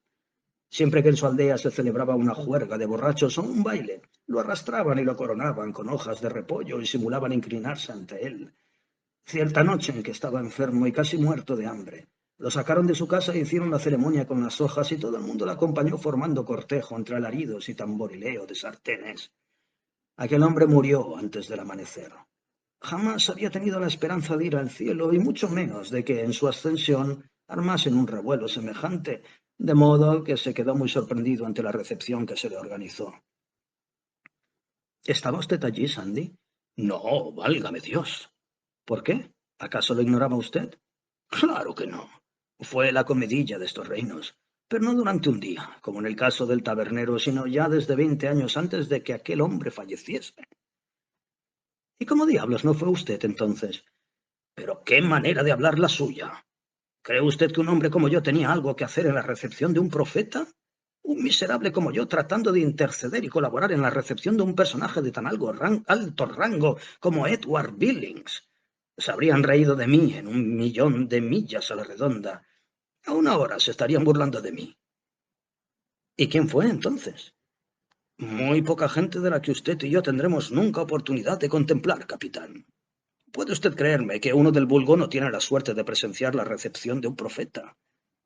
Siempre que en su aldea se celebraba una juerga de borrachos o un baile, lo arrastraban y lo coronaban con hojas de repollo y simulaban inclinarse ante él. Cierta noche en que estaba enfermo y casi muerto de hambre, lo sacaron de su casa e hicieron la ceremonia con las hojas y todo el mundo la acompañó formando cortejo entre alaridos y tamborileo de sartenes. Aquel hombre murió antes del amanecer. Jamás había tenido la esperanza de ir al cielo y mucho menos de que en su ascensión armasen un revuelo semejante, de modo que se quedó muy sorprendido ante la recepción que se le organizó. ¿Estaba usted allí, Sandy? No, válgame Dios. ¿Por qué? ¿Acaso lo ignoraba usted? Claro que no. Fue la comidilla de estos reinos, pero no durante un día, como en el caso del tabernero, sino ya desde 20 años antes de que aquel hombre falleciese. ¿Y cómo diablos no fue usted entonces? Pero qué manera de hablar la suya. ¿Cree usted que un hombre como yo tenía algo que hacer en la recepción de un profeta? Un miserable como yo tratando de interceder y colaborar en la recepción de un personaje de tan alto rango como Edward Billings. Se habrían reído de mí en 1.000.000 de millas a la redonda. Aún ahora se estarían burlando de mí. ¿Y quién fue entonces? Muy poca gente de la que usted y yo tendremos nunca oportunidad de contemplar, capitán. ¿Puede usted creerme que uno del vulgo no tiene la suerte de presenciar la recepción de un profeta?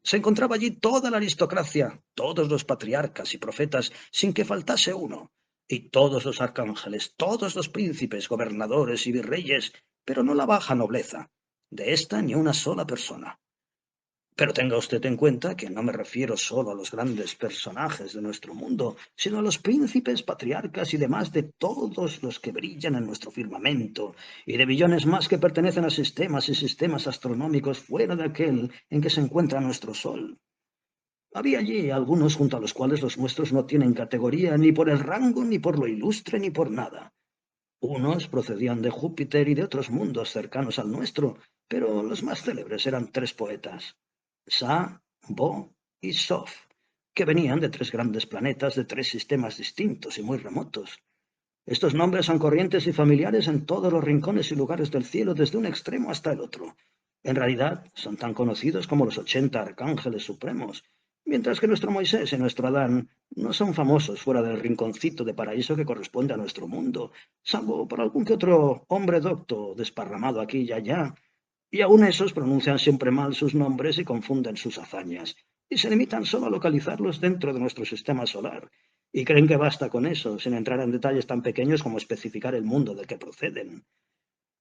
Se encontraba allí toda la aristocracia, todos los patriarcas y profetas, sin que faltase uno, y todos los arcángeles, todos los príncipes, gobernadores y virreyes, pero no la baja nobleza. De esta ni una sola persona. Pero tenga usted en cuenta que no me refiero solo a los grandes personajes de nuestro mundo, sino a los príncipes, patriarcas y demás de todos los que brillan en nuestro firmamento, y de billones más que pertenecen a sistemas y sistemas astronómicos fuera de aquel en que se encuentra nuestro Sol. Había allí algunos junto a los cuales los nuestros no tienen categoría ni por el rango, ni por lo ilustre, ni por nada. Unos procedían de Júpiter y de otros mundos cercanos al nuestro, pero los más célebres eran tres poetas, Sa, Bo y Sof, que venían de tres grandes planetas de tres sistemas distintos y muy remotos. Estos nombres son corrientes y familiares en todos los rincones y lugares del cielo, desde un extremo hasta el otro. En realidad, son tan conocidos como los 80 arcángeles supremos, mientras que nuestro Moisés y nuestro Adán no son famosos fuera del rinconcito de paraíso que corresponde a nuestro mundo, salvo por algún que otro hombre docto desparramado aquí y allá. Y aún esos pronuncian siempre mal sus nombres y confunden sus hazañas, y se limitan solo a localizarlos dentro de nuestro sistema solar, y creen que basta con eso, sin entrar en detalles tan pequeños como especificar el mundo del que proceden.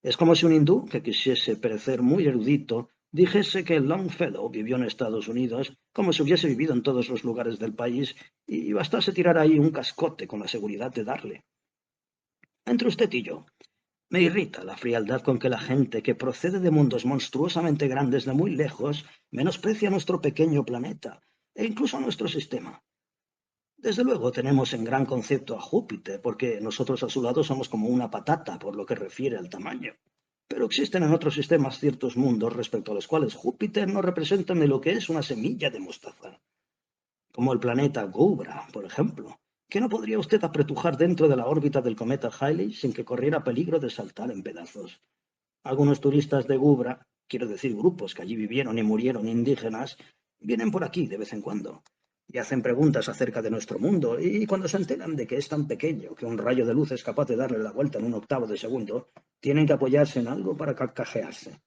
Es como si un hindú que quisiese parecer muy erudito dijese que Longfellow vivió en Estados Unidos como si hubiese vivido en todos los lugares del país y bastase tirar ahí un cascote con la seguridad de darle. Entre usted y yo, me irrita la frialdad con que la gente que procede de mundos monstruosamente grandes de muy lejos menosprecia nuestro pequeño planeta e incluso a nuestro sistema. Desde luego tenemos en gran concepto a Júpiter, porque nosotros a su lado somos como una patata por lo que refiere al tamaño. Pero existen en otros sistemas ciertos mundos respecto a los cuales Júpiter no representa ni lo que es una semilla de mostaza, como el planeta Gubra, por ejemplo, que no podría usted apretujar dentro de la órbita del cometa Halley sin que corriera peligro de saltar en pedazos. Algunos turistas de Gubra, quiero decir grupos que allí vivieron y murieron indígenas, vienen por aquí de vez en cuando y hacen preguntas acerca de nuestro mundo, y cuando se enteran de que es tan pequeño que un rayo de luz es capaz de darle la vuelta en un octavo de segundo, tienen que apoyarse en algo para carcajearse.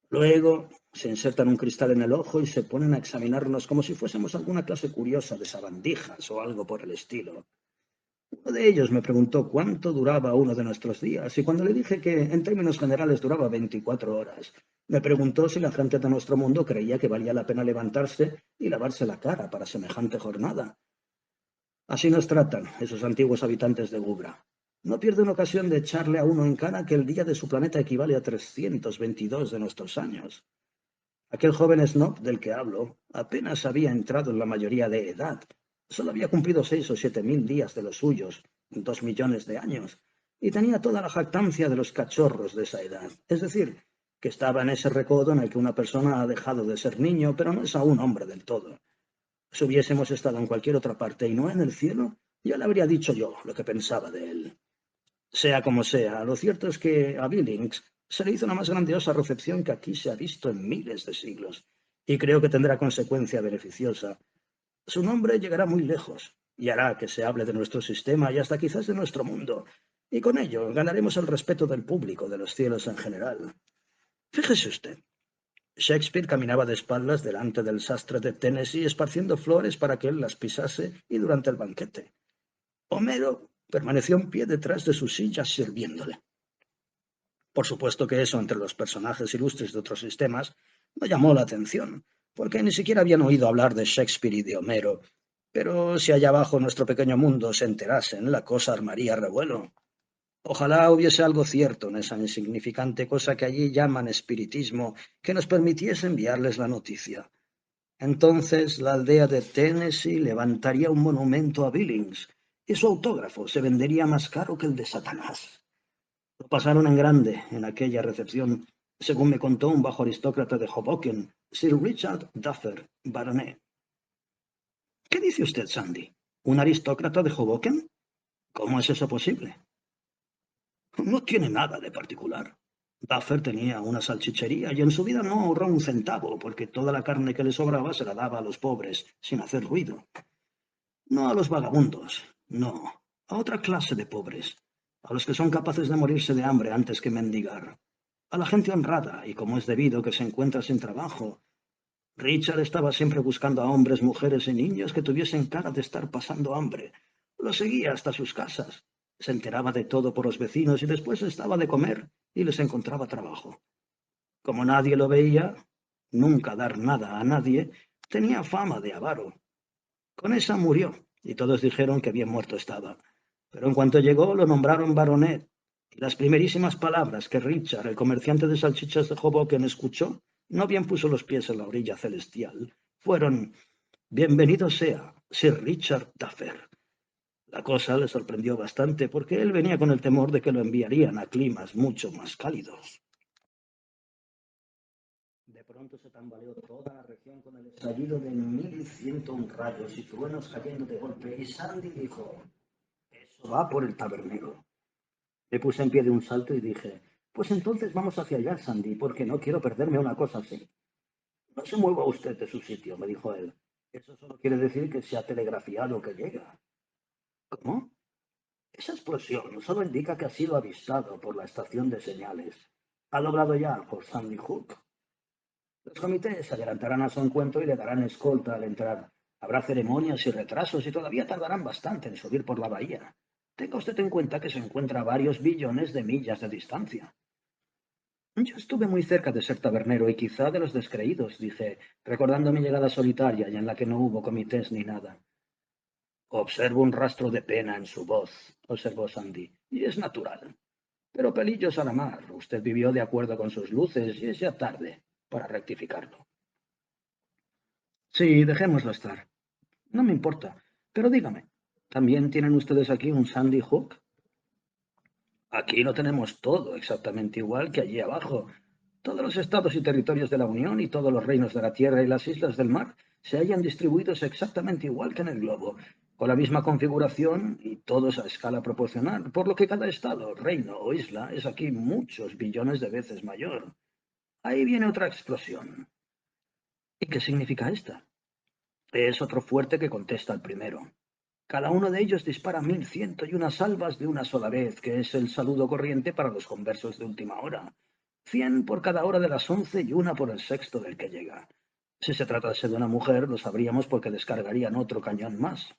Luego se insertan un cristal en el ojo y se ponen a examinarnos como si fuésemos alguna clase curiosa de sabandijas o algo por el estilo. Uno de ellos me preguntó cuánto duraba uno de nuestros días, y cuando le dije que en términos generales duraba 24 horas, me preguntó si la gente de nuestro mundo creía que valía la pena levantarse y lavarse la cara para semejante jornada. Así nos tratan esos antiguos habitantes de Gubra. No pierden ocasión de echarle a uno en cara que el día de su planeta equivale a 322 de nuestros años. Aquel joven snob del que hablo apenas había entrado en la mayoría de edad. Solo había cumplido 6 o 7 mil días de los suyos, 2 millones de años, y tenía toda la jactancia de los cachorros de esa edad. Es decir, que estaba en ese recodo en el que una persona ha dejado de ser niño, pero no es aún hombre del todo. Si hubiésemos estado en cualquier otra parte y no en el cielo, ya le habría dicho yo lo que pensaba de él. Sea como sea, lo cierto es que a Billings se le hizo una más grandiosa recepción que aquí se ha visto en miles de siglos, y creo que tendrá consecuencia beneficiosa. Su nombre llegará muy lejos, y hará que se hable de nuestro sistema y hasta quizás de nuestro mundo, y con ello ganaremos el respeto del público de los cielos en general. Fíjese usted, Shakespeare caminaba de espaldas delante del sastre de Tennessee esparciendo flores para que él las pisase y durante el banquete. Homero permaneció en pie detrás de su silla sirviéndole. Por supuesto que eso entre los personajes ilustres de otros sistemas no llamó la atención, porque ni siquiera habían oído hablar de Shakespeare y de Homero. Pero si allá abajo nuestro pequeño mundo se enterasen, la cosa armaría revuelo. Ojalá hubiese algo cierto en esa insignificante cosa que allí llaman espiritismo que nos permitiese enviarles la noticia. Entonces la aldea de Tennessee levantaría un monumento a Billings y su autógrafo se vendería más caro que el de Satanás. Lo pasaron en grande en aquella recepción, según me contó un bajo aristócrata de Hoboken, Sir Richard Duffer, baronet. ¿Qué dice usted, Sandy? ¿Un aristócrata de Hoboken? ¿Cómo es eso posible? No tiene nada de particular. Duffer tenía una salchichería y en su vida no ahorró un centavo porque toda la carne que le sobraba se la daba a los pobres sin hacer ruido. No a los vagabundos, no, a otra clase de pobres, a los que son capaces de morirse de hambre antes que mendigar, a la gente honrada y como es debido que se encuentra sin trabajo. Richard estaba siempre buscando a hombres, mujeres y niños que tuviesen cara de estar pasando hambre. Los seguía hasta sus casas, se enteraba de todo por los vecinos y después les daba de comer y les encontraba trabajo. Como nadie lo veía, nunca dar nada a nadie, tenía fama de avaro. Con esa murió, y todos dijeron que bien muerto estaba. Pero en cuanto llegó, lo nombraron baronet, y las primerísimas palabras que Richard, el comerciante de salchichas de Hoboken, escuchó, no bien puso los pies en la orilla celestial, fueron: «Bienvenido sea, Sir Richard Duffer». La cosa le sorprendió bastante, porque él venía con el temor de que lo enviarían a climas mucho más cálidos. De pronto se tambaleó toda la región con el estallido de 1101 rayos y truenos cayendo de golpe, y Sandy dijo: «Eso va por el tabernero». Me puse en pie de un salto y dije: «Pues entonces vamos hacia allá, Sandy, porque no quiero perderme una cosa así». «No se mueva usted de su sitio», me dijo él. «Eso solo quiere decir que se ha telegrafiado que llega». «¿Cómo?» «Esa explosión solo indica que ha sido avistado por la estación de señales. ha logrado ya por Sandy Hook. Los comités se adelantarán a su encuentro y le darán escolta al entrar. Habrá ceremonias y retrasos y todavía tardarán bastante en subir por la bahía. Tenga usted en cuenta que se encuentra a varios billones de millas de distancia. Yo estuve muy cerca de ser tabernero y quizá de los descreídos, dije, recordando mi llegada solitaria y en la que no hubo comités ni nada. Observo un rastro de pena en su voz, observó Sandy, y es natural. Pero pelillos a la mar, usted vivió de acuerdo con sus luces y es ya tarde para rectificarlo. Sí, dejémoslo estar. No me importa, pero dígame, ¿también tienen ustedes aquí un Sandy Hook? Aquí lo tenemos todo exactamente igual que allí abajo. Todos los estados y territorios de la Unión y todos los reinos de la tierra y las islas del mar se hallan distribuidos exactamente igual que en el globo, con la misma configuración y todos a escala proporcional, por lo que cada estado, reino o isla es aquí muchos billones de veces mayor. Ahí viene otra explosión. ¿Y qué significa esta? Es otro fuerte que contesta al primero. Cada uno de ellos dispara 1101 salvas de una sola vez, que es el saludo corriente para los conversos de última hora. 100 por cada hora de las 11 y una por el sexto del que llega. Si se tratase de una mujer, lo sabríamos porque descargarían otro cañón más.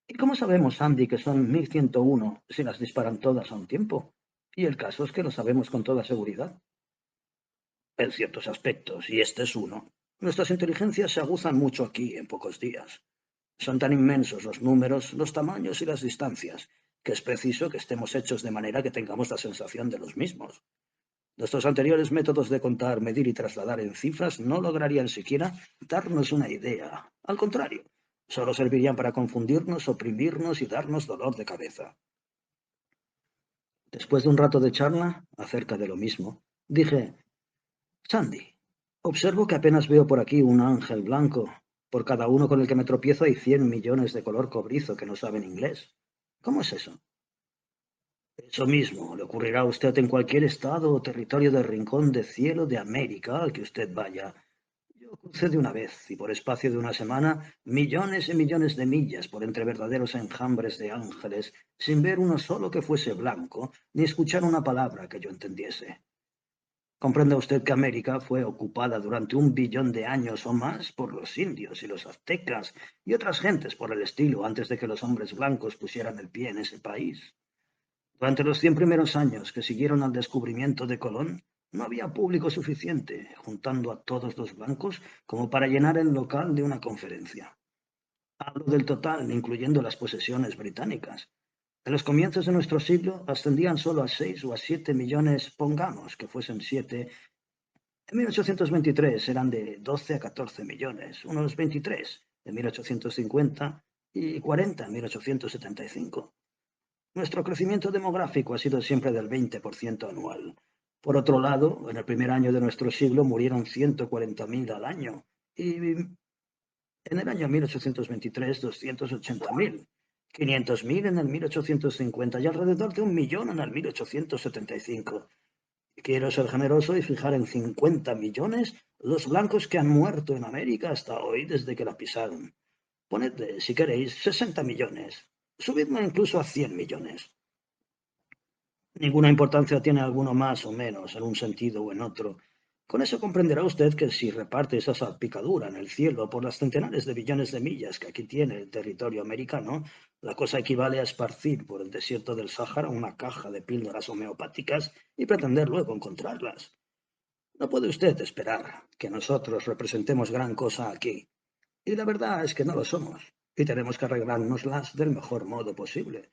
¿Y cómo sabemos, Andy, que son 1101 si las disparan todas a un tiempo? Y el caso es que lo sabemos con toda seguridad. En ciertos aspectos, y este es uno. Nuestras inteligencias se aguzan mucho aquí en pocos días. Son tan inmensos los números, los tamaños y las distancias, que es preciso que estemos hechos de manera que tengamos la sensación de los mismos. Nuestros anteriores métodos de contar, medir y trasladar en cifras no lograrían siquiera darnos una idea. Al contrario, solo servirían para confundirnos, oprimirnos y darnos dolor de cabeza. Después de un rato de charla acerca de lo mismo, dije, Sandy, observo que apenas veo por aquí un ángel blanco. Por cada uno con el que me tropiezo hay 100 millones de color cobrizo que no saben inglés. ¿Cómo es eso? Eso mismo le ocurrirá a usted en cualquier estado o territorio del rincón de cielo de América al que usted vaya. Yo crucé de una vez y por espacio de una semana millones y millones de millas por entre verdaderos enjambres de ángeles sin ver uno solo que fuese blanco ni escuchar una palabra que yo entendiese. Comprenda usted que América fue ocupada durante 1 billón de años o más por los indios y los aztecas y otras gentes por el estilo antes de que los hombres blancos pusieran el pie en ese país. Durante los 100 primeros años que siguieron al descubrimiento de Colón, no había público suficiente, juntando a todos los blancos, como para llenar el local de una conferencia. Hablo del total, incluyendo las posesiones británicas. En los comienzos de nuestro siglo ascendían solo a 6 o a 7 millones, pongamos que fuesen 7. En 1823 eran de 12 a 14 millones, unos 23 en 1850 y 40 en 1875. Nuestro crecimiento demográfico ha sido siempre del 20% anual. Por otro lado, en el primer año de nuestro siglo murieron 140.000 al año y en el año 1823 280.000, 500.000 en el 1850 y alrededor de 1 millón en el 1875. Quiero ser generoso y fijar en 50 millones los blancos que han muerto en América hasta hoy desde que la pisaron. Ponedle, si queréis, 60 millones. Subidme incluso a 100 millones. Ninguna importancia tiene alguno más o menos en un sentido o en otro. Con eso comprenderá usted que si reparte esa salpicadura en el cielo por las centenares de billones de millas que aquí tiene el territorio americano, la cosa equivale a esparcir por el desierto del Sáhara una caja de píldoras homeopáticas y pretender luego encontrarlas. No puede usted esperar que nosotros representemos gran cosa aquí. Y la verdad es que no lo somos, y tenemos que arreglárnoslas del mejor modo posible.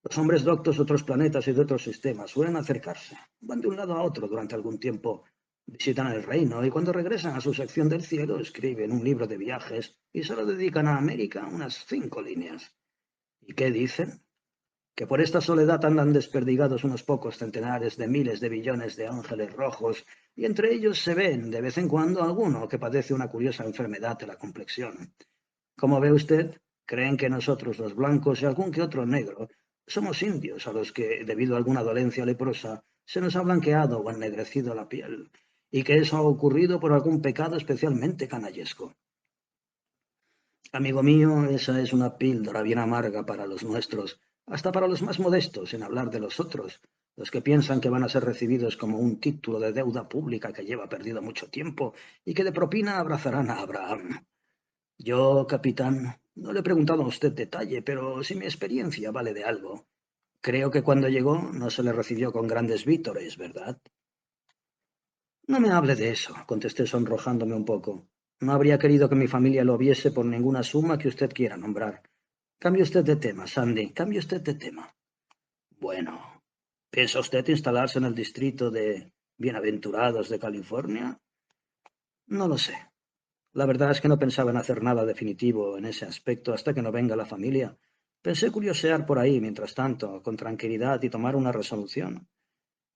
Los hombres doctos de otros planetas y de otros sistemas suelen acercarse, van de un lado a otro durante algún tiempo, visitan el reino y cuando regresan a su sección del cielo escriben un libro de viajes y solo dedican a América unas 5 líneas. ¿Y qué dicen? Que por esta soledad andan desperdigados unos pocos centenares de miles de billones de ángeles rojos y entre ellos se ven de vez en cuando alguno que padece una curiosa enfermedad de la complexión. Como ve usted, creen que nosotros los blancos y algún que otro negro somos indios a los que, debido a alguna dolencia leprosa, se nos ha blanqueado o ennegrecido la piel, y que eso ha ocurrido por algún pecado especialmente canallesco. Amigo mío, esa es una píldora bien amarga para los nuestros, hasta para los más modestos, en hablar de los otros, Los que piensan que van a ser recibidos como un título de deuda pública que lleva perdido mucho tiempo y que de propina abrazarán a Abraham. Yo, capitán, no le he preguntado a usted detalle, pero si mi experiencia vale de algo, creo que cuando llegó no se le recibió con grandes vítores, ¿verdad? No me hable de eso, contesté sonrojándome un poco. No habría querido que mi familia lo viese por ninguna suma que usted quiera nombrar. Cambie usted de tema, Sandy, cambie usted de tema. Bueno, ¿piensa usted instalarse en el distrito de Bienaventurados de California? No lo sé. La verdad es que no pensaba en hacer nada definitivo en ese aspecto hasta que no venga la familia. Pensé curiosear por ahí, mientras tanto, con tranquilidad y tomar una resolución.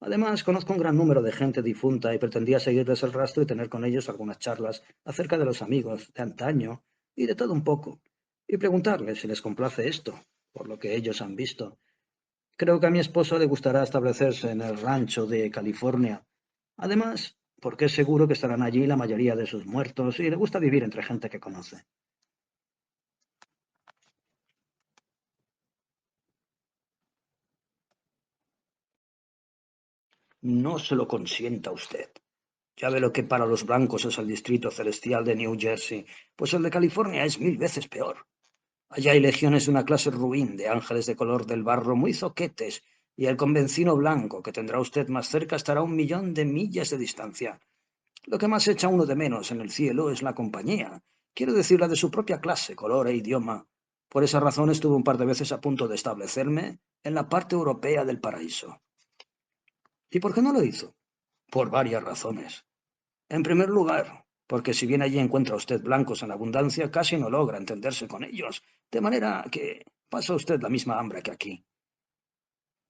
Además, conozco un gran número de gente difunta y pretendía seguirles el rastro y tener con ellos algunas charlas acerca de los amigos de antaño y de todo un poco, y preguntarles si les complace esto, por lo que ellos han visto. Creo que a mi esposo le gustará establecerse en el rancho de California. Además, porque es seguro que estarán allí la mayoría de sus muertos y le gusta vivir entre gente que conoce. No se lo consienta usted. Ya ve lo que para los blancos es el Distrito Celestial de New Jersey, pues el de California es 1000 veces peor. Allá hay legiones de una clase ruin de ángeles de color del barro muy zoquetes, y el convencino blanco que tendrá usted más cerca estará a 1 millón de millas de distancia. Lo que más echa uno de menos en el cielo es la compañía, quiero decir la de su propia clase, color e idioma. Por esa razón estuve un par de veces a punto de establecerme en la parte europea del paraíso. ¿Y por qué no lo hizo? Por varias razones. En primer lugar, porque si bien allí encuentra usted blancos en abundancia, casi no logra entenderse con ellos, de manera que pasa usted la misma hambre que aquí.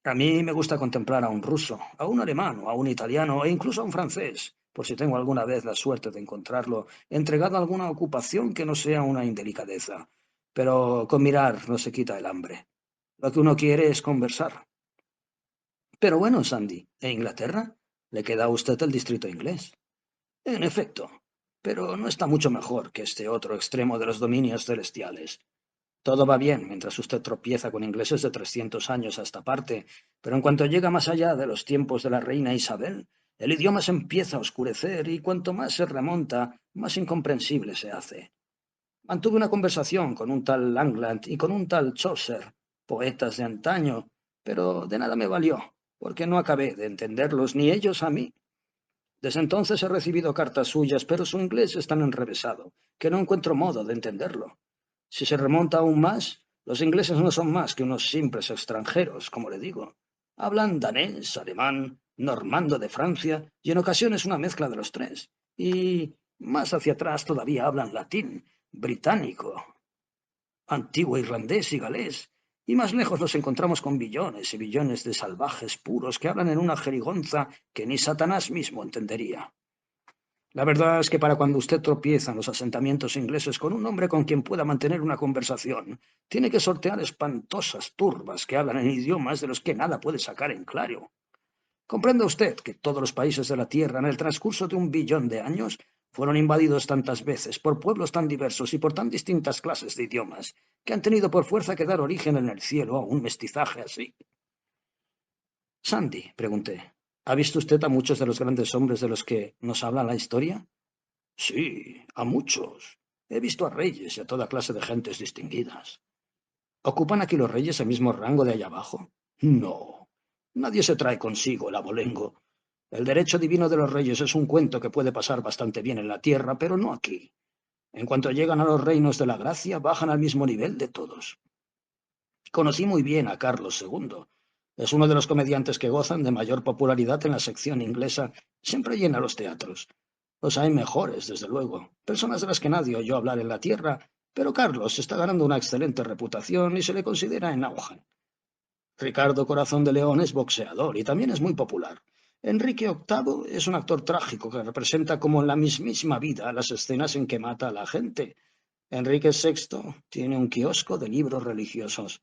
A mí me gusta contemplar a un ruso, a un alemán, a un italiano e incluso a un francés, por si tengo alguna vez la suerte de encontrarlo, entregado a alguna ocupación que no sea una indelicadeza. Pero con mirar no se quita el hambre. Lo que uno quiere es conversar. Pero bueno, Sandy, ¿e Inglaterra? Le queda a usted el distrito inglés. En efecto, pero no está mucho mejor que este otro extremo de los dominios celestiales. Todo va bien mientras usted tropieza con ingleses de 300 años a esta parte, pero en cuanto llega más allá de los tiempos de la reina Isabel, el idioma se empieza a oscurecer y cuanto más se remonta, más incomprensible se hace. Mantuve una conversación con un tal Langland y con un tal Chaucer, poetas de antaño, pero de nada me valió, porque no acabé de entenderlos ni ellos a mí. Desde entonces he recibido cartas suyas, pero su inglés es tan enrevesado que no encuentro modo de entenderlo. Si se remonta aún más, los ingleses no son más que unos simples extranjeros, como le digo. Hablan danés, alemán, normando de Francia y en ocasiones una mezcla de los tres. Y más hacia atrás todavía hablan latín, británico, antiguo irlandés y galés. Y más lejos nos encontramos con billones y billones de salvajes puros que hablan en una jerigonza que ni Satanás mismo entendería. La verdad es que para cuando usted tropieza en los asentamientos ingleses con un hombre con quien pueda mantener una conversación, tiene que sortear espantosas turbas que hablan en idiomas de los que nada puede sacar en claro. Comprenda usted que todos los países de la Tierra, en el transcurso de 1 billón de años, fueron invadidos tantas veces por pueblos tan diversos y por tan distintas clases de idiomas, que han tenido por fuerza que dar origen en el cielo a un mestizaje así. Sandy, pregunté, ¿ha visto usted a muchos de los grandes hombres de los que nos habla la historia? Sí, a muchos. He visto a reyes y a toda clase de gentes distinguidas. ¿Ocupan aquí los reyes el mismo rango de allá abajo? No. Nadie se trae consigo el abolengo. El derecho divino de los reyes es un cuento que puede pasar bastante bien en la tierra, pero no aquí. En cuanto llegan a los reinos de la gracia, bajan al mismo nivel de todos. Conocí muy bien a Carlos II. Es uno de los comediantes que gozan de mayor popularidad en la sección inglesa. Siempre llena los teatros. Los hay mejores, desde luego. Personas de las que nadie oyó hablar en la tierra, pero Carlos está ganando una excelente reputación y se le considera en auge. Ricardo Corazón de León es boxeador y también es muy popular. Enrique VIII es un actor trágico que representa como en la mismísima vida las escenas en que mata a la gente. Enrique VI tiene un kiosco de libros religiosos.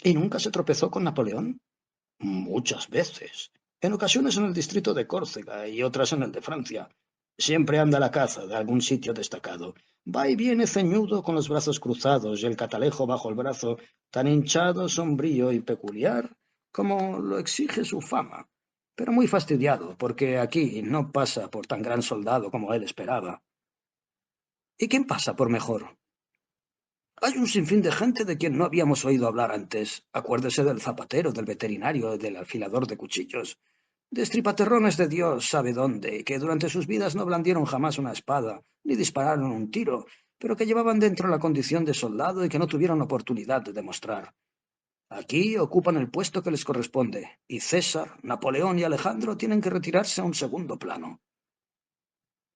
¿Y nunca se tropezó con Napoleón? Muchas veces. En ocasiones en el distrito de Córcega y otras en el de Francia. Siempre anda a la caza de algún sitio destacado. Va y viene ceñudo con los brazos cruzados y el catalejo bajo el brazo, tan hinchado, sombrío y peculiar, como lo exige su fama, pero muy fastidiado, porque aquí no pasa por tan gran soldado como él esperaba. ¿Y quién pasa por mejor? Hay un sinfín de gente de quien no habíamos oído hablar antes. Acuérdese del zapatero, del veterinario, del afilador de cuchillos. Destripaterrones de Dios sabe dónde, que durante sus vidas no blandieron jamás una espada, ni dispararon un tiro, pero que llevaban dentro la condición de soldado y que no tuvieron oportunidad de demostrar. Aquí ocupan el puesto que les corresponde, y César, Napoleón y Alejandro tienen que retirarse a un segundo plano.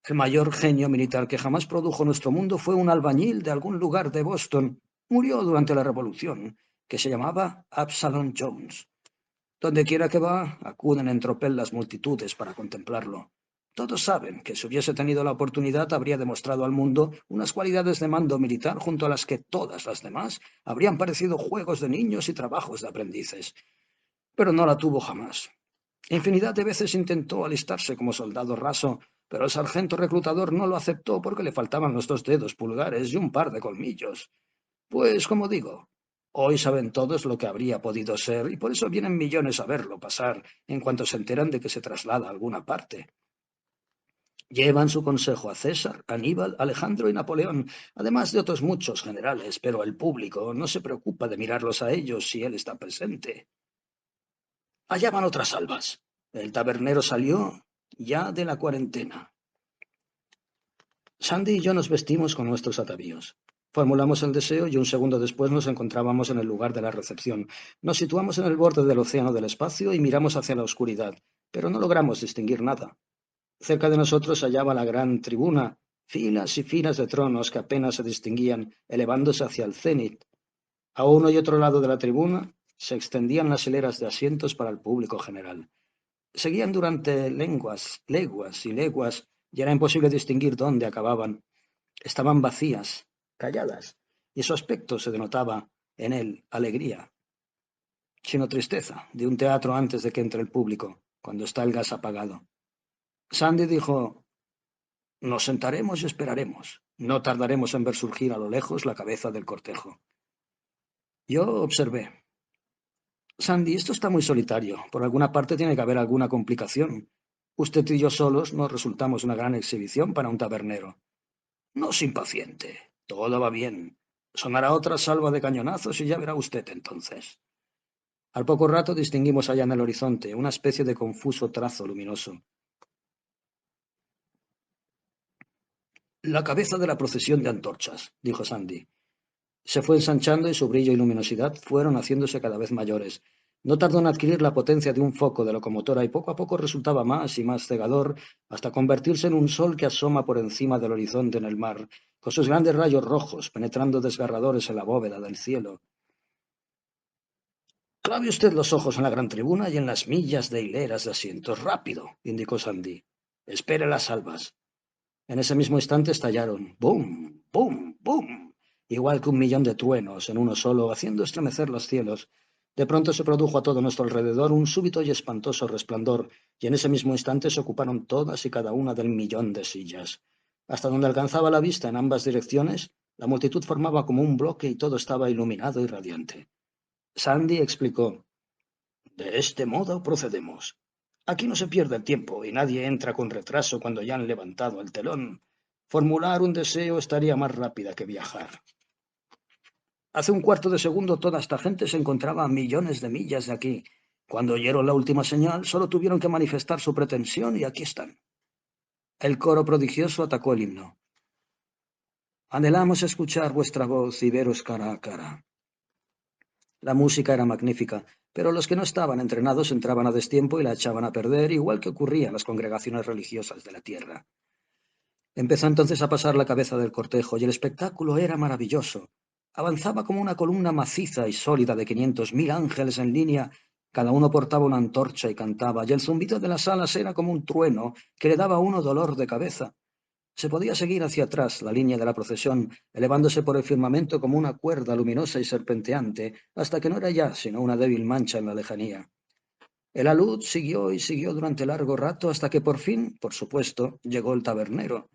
El mayor genio militar que jamás produjo nuestro mundo fue un albañil de algún lugar de Boston. Murió durante la Revolución, que se llamaba Absalom Jones. Donde quiera que va, acuden en tropel las multitudes para contemplarlo. Todos saben que si hubiese tenido la oportunidad habría demostrado al mundo unas cualidades de mando militar junto a las que todas las demás habrían parecido juegos de niños y trabajos de aprendices. Pero no la tuvo jamás. Infinidad de veces intentó alistarse como soldado raso, pero el sargento reclutador no lo aceptó porque le faltaban los 2 dedos pulgares y un par de colmillos. Pues, como digo, hoy saben todos lo que habría podido ser y por eso vienen millones a verlo pasar en cuanto se enteran de que se traslada a alguna parte. Llevan su consejo a César, Aníbal, Alejandro y Napoleón, además de otros muchos generales, pero el público no se preocupa de mirarlos a ellos si él está presente. Allá van otras albas. El tabernero salió ya de la cuarentena. Sandy y yo nos vestimos con nuestros atavíos. Formulamos el deseo y un segundo después nos encontrábamos en el lugar de la recepción. Nos situamos en el borde del océano del espacio y miramos hacia la oscuridad, pero no logramos distinguir nada. Cerca de nosotros se hallaba la gran tribuna, filas y filas de tronos que apenas se distinguían, elevándose hacia el cénit. A uno y otro lado de la tribuna se extendían las hileras de asientos para el público general. Seguían durante leguas y leguas, y era imposible distinguir dónde acababan. Estaban vacías, calladas, y su aspecto se denotaba en él alegría, sino tristeza, de un teatro antes de que entre el público, cuando está el gas apagado. Sandy dijo: nos sentaremos y esperaremos. No tardaremos en ver surgir a lo lejos la cabeza del cortejo. Yo observé. Sandy, esto está muy solitario. Por alguna parte tiene que haber alguna complicación. Usted y yo solos nos resultamos una gran exhibición para un tabernero. No se impaciente. Todo va bien. Sonará otra salva de cañonazos y ya verá usted entonces. Al poco rato distinguimos allá en el horizonte una especie de confuso trazo luminoso. La cabeza de la procesión de antorchas, dijo Sandy. Se fue ensanchando y su brillo y luminosidad fueron haciéndose cada vez mayores. No tardó en adquirir la potencia de un foco de locomotora y poco a poco resultaba más y más cegador hasta convertirse en un sol que asoma por encima del horizonte en el mar, con sus grandes rayos rojos penetrando desgarradores en la bóveda del cielo. Clave usted los ojos en la gran tribuna y en las millas de hileras de asientos. Rápido, indicó Sandy. Espere las salvas. En ese mismo instante estallaron. ¡Bum! ¡Bum! ¡Bum! Igual que un millón de truenos en uno solo, haciendo estremecer los cielos. De pronto se produjo a todo nuestro alrededor un súbito y espantoso resplandor, y en ese mismo instante se ocuparon todas y cada una del millón de sillas. Hasta donde alcanzaba la vista en ambas direcciones, la multitud formaba como un bloque y todo estaba iluminado y radiante. Sandy explicó: de este modo procedemos. Aquí no se pierde el tiempo y nadie entra con retraso cuando ya han levantado el telón. Formular un deseo estaría más rápida que viajar. Hace un cuarto de segundo toda esta gente se encontraba a millones de millas de aquí. Cuando oyeron la última señal, solo tuvieron que manifestar su pretensión y aquí están. El coro prodigioso atacó el himno. Anhelamos escuchar vuestra voz y veros cara a cara. La música era magnífica, pero los que no estaban entrenados entraban a destiempo y la echaban a perder, igual que ocurría en las congregaciones religiosas de la tierra. Empezó entonces a pasar la cabeza del cortejo y el espectáculo era maravilloso. Avanzaba como una columna maciza y sólida de 500.000 ángeles en línea. Cada uno portaba una antorcha y cantaba, y el zumbido de las alas era como un trueno que le daba a uno dolor de cabeza. Se podía seguir hacia atrás la línea de la procesión, elevándose por el firmamento como una cuerda luminosa y serpenteante, hasta que no era ya sino una débil mancha en la lejanía. El alud siguió y siguió durante largo rato hasta que por fin, por supuesto, llegó el tabernero.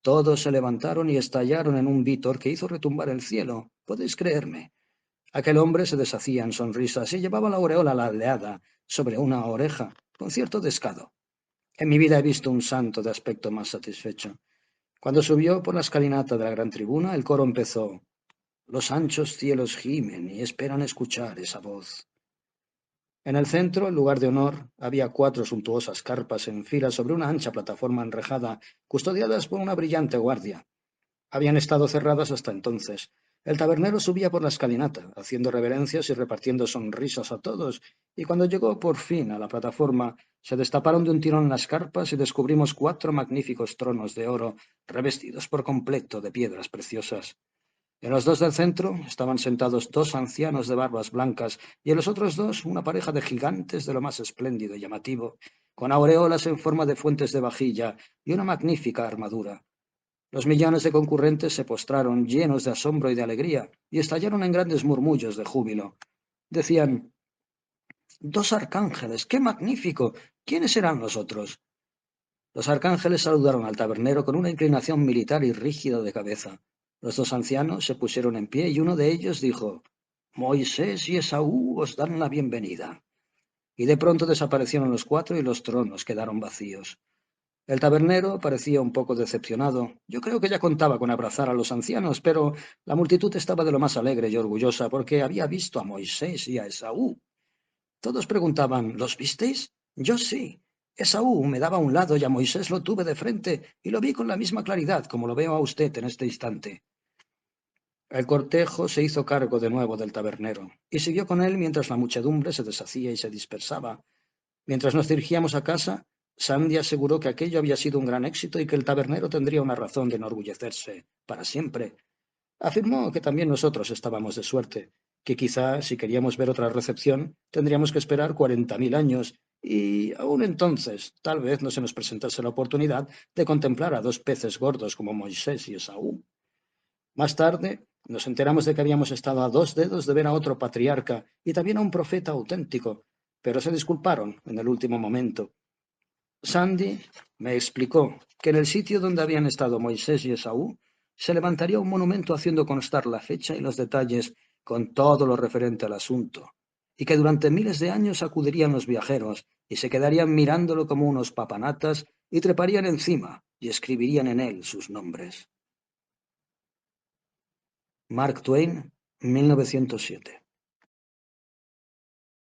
Todos se levantaron y estallaron en un vítor que hizo retumbar el cielo. ¿Podéis creerme? Aquel hombre se deshacía en sonrisas y llevaba la aureola ladeada sobre una oreja, con cierto descaro. En mi vida he visto un santo de aspecto más satisfecho. Cuando subió por la escalinata de la gran tribuna, el coro empezó. Los anchos cielos gimen y esperan escuchar esa voz. En el centro, en lugar de honor, había 4 suntuosas carpas en fila sobre una ancha plataforma enrejada, custodiadas por una brillante guardia. Habían estado cerradas hasta entonces. El tabernero subía por la escalinata, haciendo reverencias y repartiendo sonrisas a todos, y cuando llegó por fin a la plataforma, se destaparon de un tirón las carpas y descubrimos 4 magníficos tronos de oro, revestidos por completo de piedras preciosas. En los 2 del centro estaban sentados 2 ancianos de barbas blancas y en los otros 2 una pareja de gigantes de lo más espléndido y llamativo, con aureolas en forma de fuentes de vajilla y una magnífica armadura. Los millones de concurrentes se postraron llenos de asombro y de alegría y estallaron en grandes murmullos de júbilo. Decían, «¡Dos arcángeles! ¡Qué magnífico! ¿Quiénes serán los otros?» Los arcángeles saludaron al tabernero con una inclinación militar y rígida de cabeza. Los 2 ancianos se pusieron en pie y uno de ellos dijo, «Moisés y Esaú os dan la bienvenida». Y de pronto desaparecieron los 4 y los tronos quedaron vacíos. El tabernero parecía un poco decepcionado. Yo creo que ya contaba con abrazar a los ancianos, pero la multitud estaba de lo más alegre y orgullosa porque había visto a Moisés y a Esaú. Todos preguntaban, ¿los visteis? Yo sí. Esaú me daba a un lado y a Moisés lo tuve de frente y lo vi con la misma claridad como lo veo a usted en este instante. El cortejo se hizo cargo de nuevo del tabernero y siguió con él mientras la muchedumbre se deshacía y se dispersaba. Mientras nos dirigíamos a casa, Sandy aseguró que aquello había sido un gran éxito y que el tabernero tendría una razón de enorgullecerse para siempre. Afirmó que también nosotros estábamos de suerte, que quizá si queríamos ver otra recepción tendríamos que esperar 40.000 años y aún entonces tal vez no se nos presentase la oportunidad de contemplar a 2 peces gordos como Moisés y Esaú. Más tarde nos enteramos de que habíamos estado a 2 dedos de ver a otro patriarca y también a un profeta auténtico, pero se disculparon en el último momento. Sandy me explicó que en el sitio donde habían estado Moisés y Esaú se levantaría un monumento haciendo constar la fecha y los detalles con todo lo referente al asunto, y que durante miles de años acudirían los viajeros y se quedarían mirándolo como unos papanatas y treparían encima y escribirían en él sus nombres. Mark Twain, 1907.